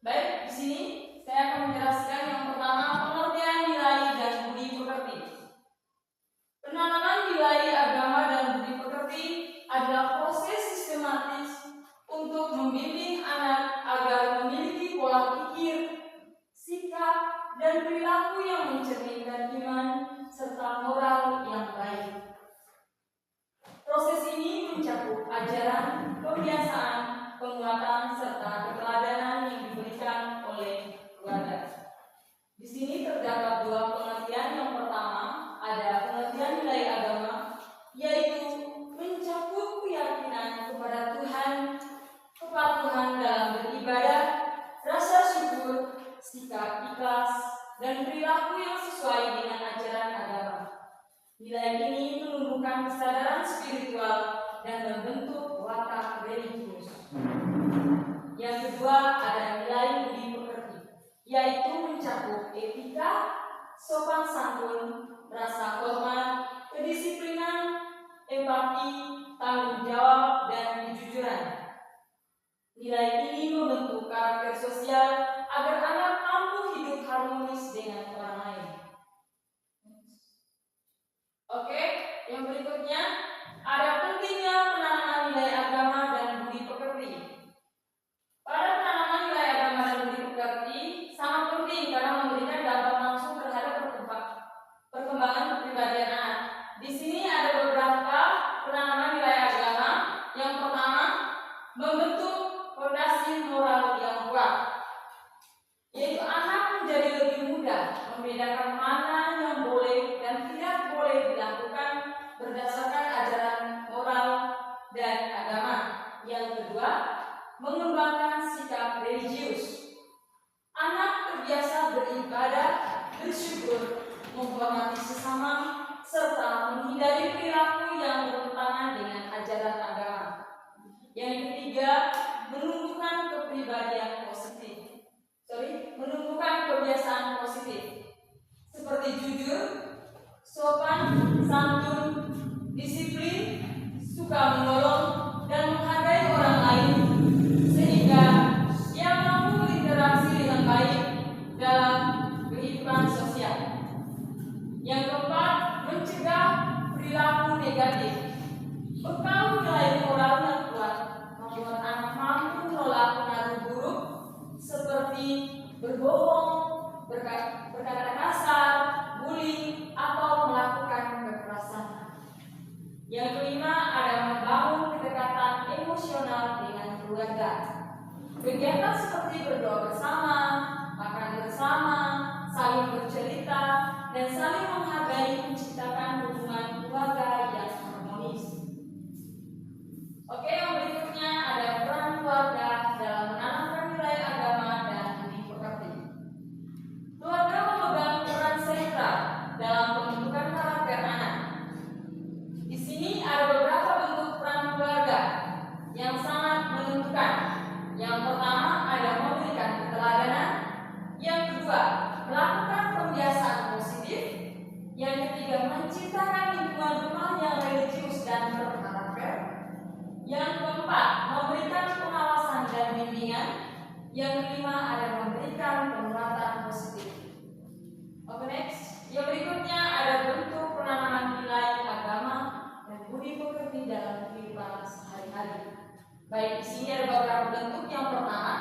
Baik, di sini saya akan menjelaskan yang pertama, pengertian nilai dan budi pekerti. Penanaman nilai agama dan budi pekerti adalah proses sistematis untuk membimbing anak agar memiliki pola pikir, sikap, dan perilaku yang mencerminkan iman serta moral yang baik. Proses ini mencakup ajaran, kebiasaan, penguatan, serta keteladanan yang diberikan oleh keluarga. Di sini terdapat dua pengertian. Yang pertama, ada pengertian nilai agama, yaitu mencakup keyakinan kepada Tuhan, kepatuhan dalam beribadah, rasa syukur, sikap ikhlas, dan perilaku yang sesuai dengan ajaran agama. Nilai ini menumbuhkan kesadaran spiritual dan membentuk watak religius. Yang kedua, ada nilai budi pekerti, yaitu mencakup etika, sopan santun, rasa hormat, kedisiplinan, empati, tanggung jawab, dan kejujuran. Nilai ini membentuk karakter sosial agar anak mampu hidup harmonis dengan orang lain. Oke, yang berikutnya ada pentingnya penanaman nilai agama dan budi pekerti. Pada penanaman nilai agama dan budi pekerti sangat penting karena memberikan dampak langsung terhadap perkembangan kepribadian anak. Di sini ada beberapa penanaman nilai agama. Yang pertama, membentuk fondasi moral yang kuat, yaitu anak menjadi lebih mudah membedakan mana yang boleh dan tidak boleh dilakukan berdasarkan ajaran moral dan agama. Yang kedua, mengembangkan sikap religius. Anak terbiasa beribadah, bersyukur, menghormati sesama, serta menghindari perilaku yang bertentangan dengan ajaran agama. Yang ketiga, menumbuhkan kebiasaan positif seperti jujur, sopan, santun, disiplin, suka menolong, dan menghargai orang lain, sehingga ia mampu berinteraksi dengan baik dalam kehidupan sosial. Yang keempat, mencegah perilaku negatif. Bekal nilai moral yang kuat membuat anak mampu menolak pengaruh buruk seperti berbohong, berkata kasar, bullying, atau melakukan kekerasan. Yang kelima, ada membangun kedekatan emosional dengan keluarga. Kegiatan seperti berdoa bersama, makan bersama, saling bercerita, dan saling menghargai menciptakan hubungan keluarga yang harmonis. Oke, yang berikutnya ada peran keluarga dalam menanamkan nilai agama dan budi pekerti. Keluarga memegang peran sentral dalam pembentukan karakter anak. Di sini ada beberapa bentuk peran keluarga yang sangat menentukan. Yang pertama, ada memberikan keteladanan. Yang kedua, melakukan pembiasaan positif. Yang ketiga, menciptakan lingkungan rumah yang religius dan berkarakter. Yang keempat, memberikan pengawasan dan bimbingan. Yang kelima, ada memberikan penguatan positif. Oke, next. Yang berikutnya ada bentuk penanaman nilai agama dan budi pekerti dalam kehidupan sehari-hari. Baik, di sini ada beberapa bentuk. Yang pertama,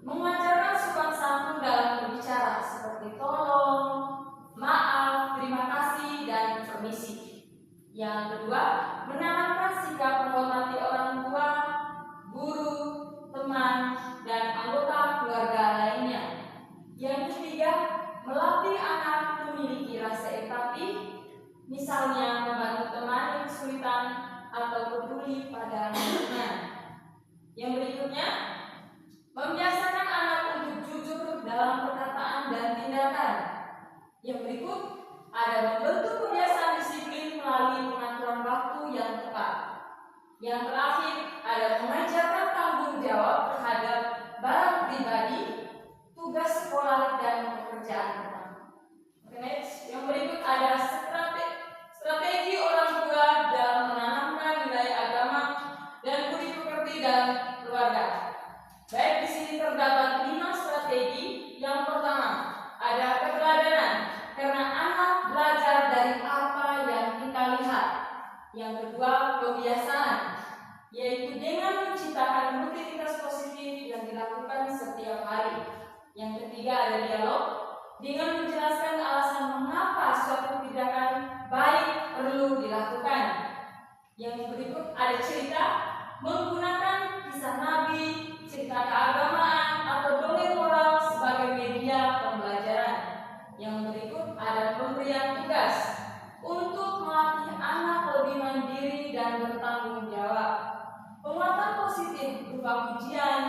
mengajarkan sopan santun dalam berbicara seperti tolong, maaf, terima kasih, dan permisi. Yang kedua, menanamkan sikap menghormati orang tua, guru, teman, dan anggota keluarga lainnya. Yang ketiga, melatih anak memiliki rasa empati, misalnya membantu teman yang kesulitan atau peduli pada lingkungan. Yang berikutnya, membiasakan anak untuk jujur dalam perkataan dan tindakan. ada membentuk kebiasaan disiplin melalui pengaturan waktu yang tepat. Yang terakhir, ada mengajarkan tanggung jawab terhadap barang pribadi, tugas sekolah, dan pekerjaan rumah. Oke, next. Yang berikut ada strategi orang tua dalam menanamkan nilai agama dan budi pekerti dalam keluarga. Baik, di sini terdapat 5 strategi. Yang pertama, ada keteladanan, karena anak belajar dari apa yang kita lihat. Yang kedua, kebiasaan, yaitu dengan menciptakan rutinitas positif yang dilakukan setiap hari. Yang ketiga, ada dialog, dengan menjelaskan alasan mengapa suatu tindakan baik perlu dilakukan. Yang berikut ada cerita, menggunakan kisah nabi, cerita keagamaan, atau dongeng moral sebagai media pembelajaran. Yang berikut ada pemberian tugas untuk melatih anak lebih mandiri dan bertanggung jawab. Penguatan positif berupa pujian,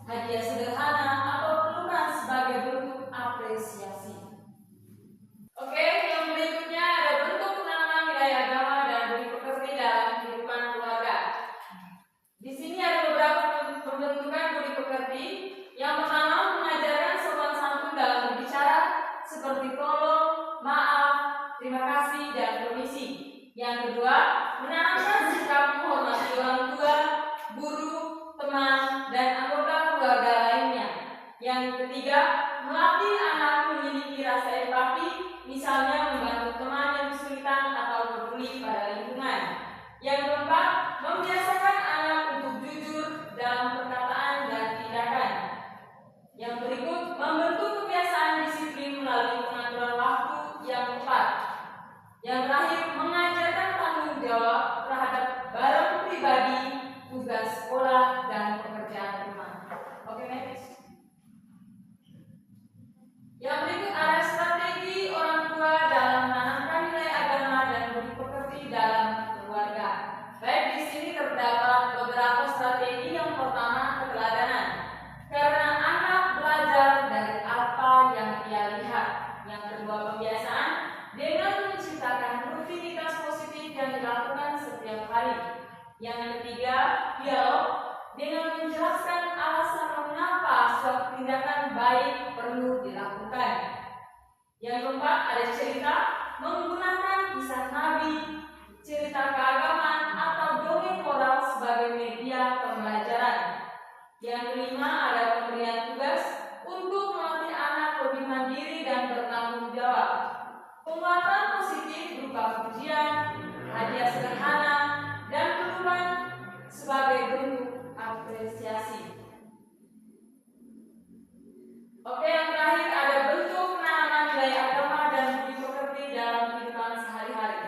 hadiah sederhana, atau pelukan sebagai bentuk apresiasi. Oke, yang berikutnya ada bentuk penanaman nilai agama dan budi pekerti dalam kehidupan keluarga. Di sini ada beberapa pembentukan budi pekerti. Yang pertama, mengajarkan sopan santun dalam berbicara, seperti tolong, maaf, terima kasih, dan permisi. Yang kedua, menanamkan sikap menghormati orang tua, guru, teman, dan anggota keluarga lainnya. Yang ketiga, melatih anak memiliki rasa empati, misalnya membantu teman yang kesulitan atau peduli pada lingkungan. Yang keempat, membiasakan anak untuk jujur dalam perkataan dan tindakan. Yang berikut, membentuk kebiasaan disiplin melalui pengaturan waktu yang tepat. Yang terakhir, mengajarkan tanggung jawab terhadap barang pribadi, tugas sekolah, dan pekerjaan rumah. Oke, next. Yang berikut ada strategi orang tua dalam menanamkan nilai agama dan budi pekerti dalam keluarga. Baik, di sini terdapat beberapa strategi. Yang pertama, keteladanan, karena anak belajar dari apa yang ia lihat. Yang kedua, kebiasaan, dengan menciptakan rutinitas positif yang dilakukan setiap hari. Yang ketiga, dialog, dengan menjelaskan alasan mengapa suatu tindakan baik perlu dilakukan. Yang keempat, ada cerita, menggunakan kisah nabi, cerita keagamaan, atau dongeng moral sebagai media pembelajaran. Yang kelima, ada pemberian tugas untuk melatih anak lebih mandiri dan bertanggung jawab. Penguatan positif berupa pujian, hadiah sederhana, dan pelukan sebagai bentuk apresiasi. Oke, yang terakhir ada bentuk penanaman nilai agama dan budi pekerti dalam kehidupan sehari-hari.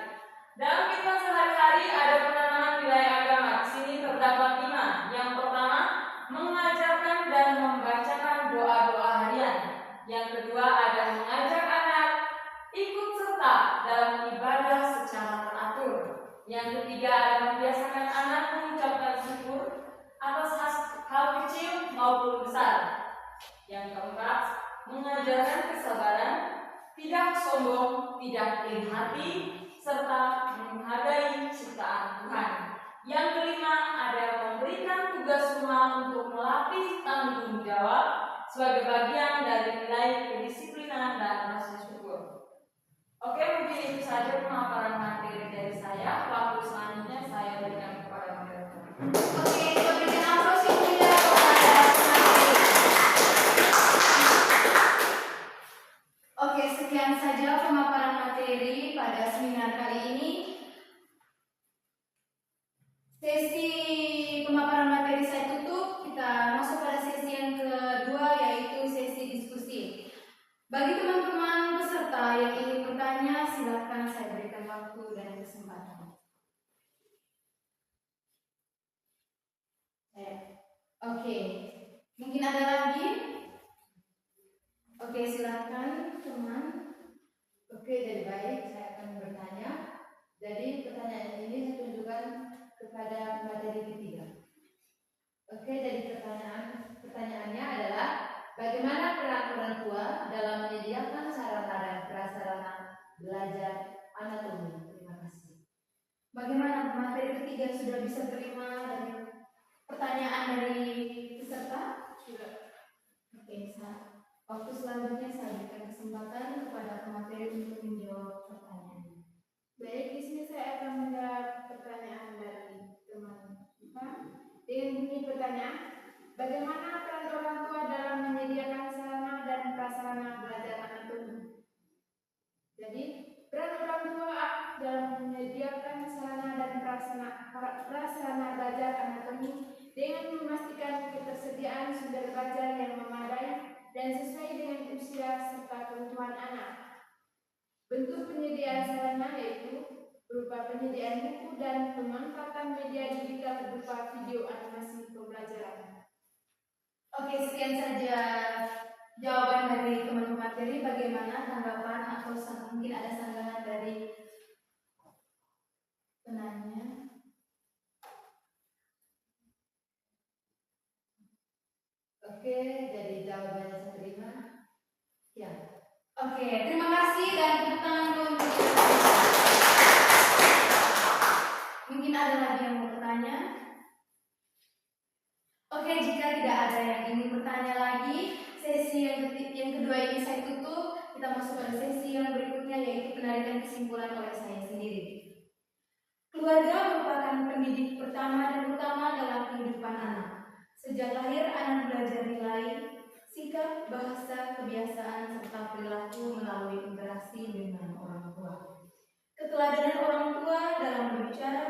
Dalam kehidupan sehari-hari ada penanaman nilai agama. Di sini terdapat 5. Yang pertama, mengajarkan dan membacakan doa-doa harian. Yang kedua, ada mengajak anak ikut serta dalam ibadah secara teratur. Yang ketiga, ada membiasakan anak mengucapkan syukur atas hal kecil maupun besar. Yang keempat, mengajarkan kesabaran, tidak sombong, tidak iri hati, serta menghargai ciptaan Tuhan. Yang kelima, ada memberikan tugas rumah untuk melatih tanggung jawab sebagai bagian dari nilai kedisiplinan dan rasa syukur. Oke, mungkin itu saja pemaparan materi dari saya. Waktu selanjutnya saya berikan kepada moderator. Oke, berikan aplaus yang meriah kepada materi. Oke, sekian saja pemaparan materi pada seminar kali ini. Sesi pemaparan materi saya tutup. Kita masuk pada sesi yang kedua, yaitu sesi diskusi. Bagi teman-teman peserta yang ingin bertanya, silakan saya berikan waktu dan kesempatan. Oke, mungkin ada lagi? Oke, silakan teman. Oke, jadi baik, saya akan bertanya. Jadi pertanyaan ini saya tunjukkan kepada materi ketiga. Oke, jadi pertanyaannya adalah bagaimana peran orang tua dalam menyediakan sarana dan prasarana belajar anatomi. Terima kasih. Bagaimana materi ketiga, sudah bisa terima dari pertanyaan dari peserta? Sudah. Oke, waktu selanjutnya saya berikan kesempatan kepada pemateri untuk menjawab pertanyaan. Baik, di sini saya akan menjawab pertanyaan dari teman IPA. Dengan bunyi pertanyaan, bagaimana peran orang tua dalam menyediakan sarana dan prasarana belajar anatomi? Jadi, peran orang tua dalam menyediakan sarana dan prasarana belajar anatomi dengan memastikan ketersediaan sumber belajar yang memadai dan sesuai dengan usia serta kebutuhan anak. Bentuk penyediaan sarana yaitu berupa penyediaan buku dan pemanfaatan media digital berupa video animasi pembelajaran. Oke, sekian saja jawaban dari teman pemateri. Bagaimana tanggapan atau mungkin ada sanggahan dari penanya? Oke, jadi jawabannya saya terima. Ya. Oke, terima kasih dan tepuk tangan dulu untuk mungkin ada lagi yang mau bertanya? Oke, jika tidak ada yang ingin bertanya lagi, sesi yang kedua ini saya tutup. Kita masuk pada sesi yang berikutnya, yaitu penarikan kesimpulan oleh saya sendiri. Keluarga merupakan pendidik pertama dan utama dalam kehidupan anak. Sejak lahir, anak belajar nilai, sikap, bahasa, kebiasaan, serta perilaku melalui interaksi dengan orang tua. Keteladanan orang tua dalam berbicara,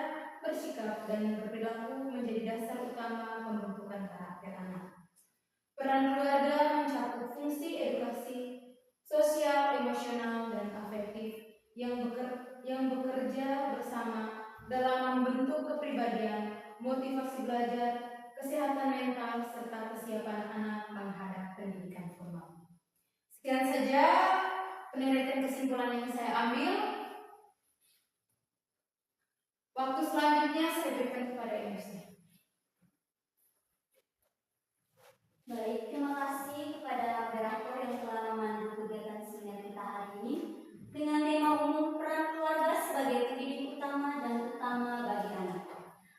bersikap, dan berperilaku menjadi dasar utama pembentukan karakter anak. Peran keluarga mencakup fungsi edukasi, sosial, emosional, dan afektif yang bekerja bersama dalam membentuk kepribadian, motivasi belajar, kesehatan mental, serta kesiapan anak menghadap pendidikan formal. Sekian saja penelitian kesimpulan yang saya ambil. Waktu selanjutnya saya berikan kepada MC. Baik, terima kasih kepada moderator yang telah memandu kegiatan seminar kita hari ini dengan tema umum peran keluarga sebagai pendidik utama dan utama bagi anak.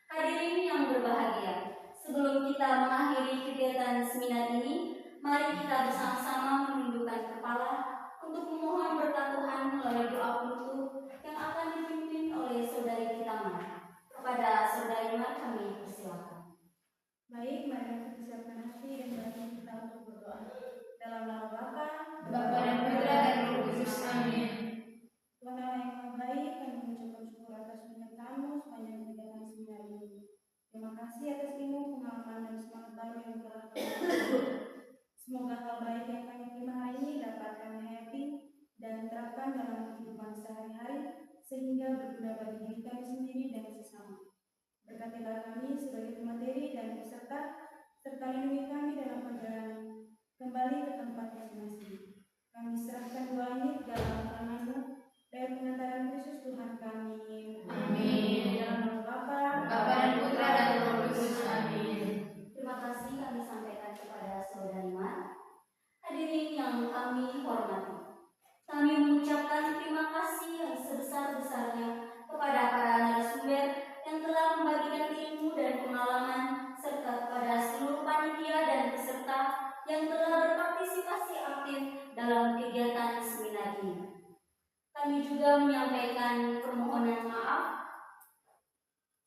Hadirin yang berbahagia, sebelum kita mengakhiri kegiatan seminar ini, mari kita bersama-sama menundukkan kepala untuk memohon berkat Tuhan melalui doa penutup yang akan dipimpin oleh saudari kita Mar. Kepada saudari Mar kami persilakan. Baik, mari kita persiapkan hati dan batin kita untuk berdoa. Dalam nama Bapa, Bapa dan Putra dan Roh Kudus. Amin. Tuhan Allah yang Maha Baik, kami mengucapkan syukur atas penyertaan-Mu sepanjang kegiatan seminar ini. Terima kasih atas ilmu, pengalaman, dan semangat baru yang telah kami terima. Semoga hal baik yang kami terima hari ini dapat kami hayati dan terapkan dalam kehidupan sehari-hari sehingga berguna bagi diri kami sendiri dan sesama. Berkatilah kami sebagai pemateri dan peserta, serta lindungi kami dalam perjalanan kembali ke tempat masing-masing. Kami serahkan doa ini ke dalam tangan-Mu dari pengantaran Kristus Tuhan kami. Amin. Dalam nama Bapa, Bapa dan Putra dan Roh Kudus. Amin. Terima kasih kami sampaikan kepada saudari Mar. Hadirin yang kami hormati, kami mengucapkan terima kasih yang sebesar-besarnya kepada para narasumber yang telah membagikan ilmu dan pengalaman, serta kepada seluruh panitia dan peserta yang telah berpartisipasi aktif dalam kegiatan seminar ini. Kami juga menyampaikan permohonan maaf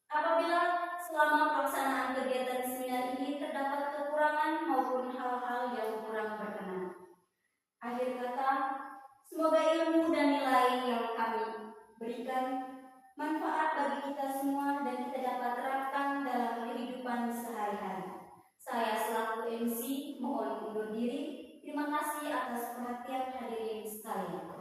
apabila selama pelaksanaan kegiatan seminar ini terdapat kekurangan maupun hal-hal yang kurang berkenan. Akhir kata, semoga ilmu dan nilai yang kami berikan manfaat bagi kita semua dan kita dapat terapkan dalam kehidupan sehari-hari. Saya selaku MC mohon undur diri. Terima kasih atas perhatian hadirin sekalian.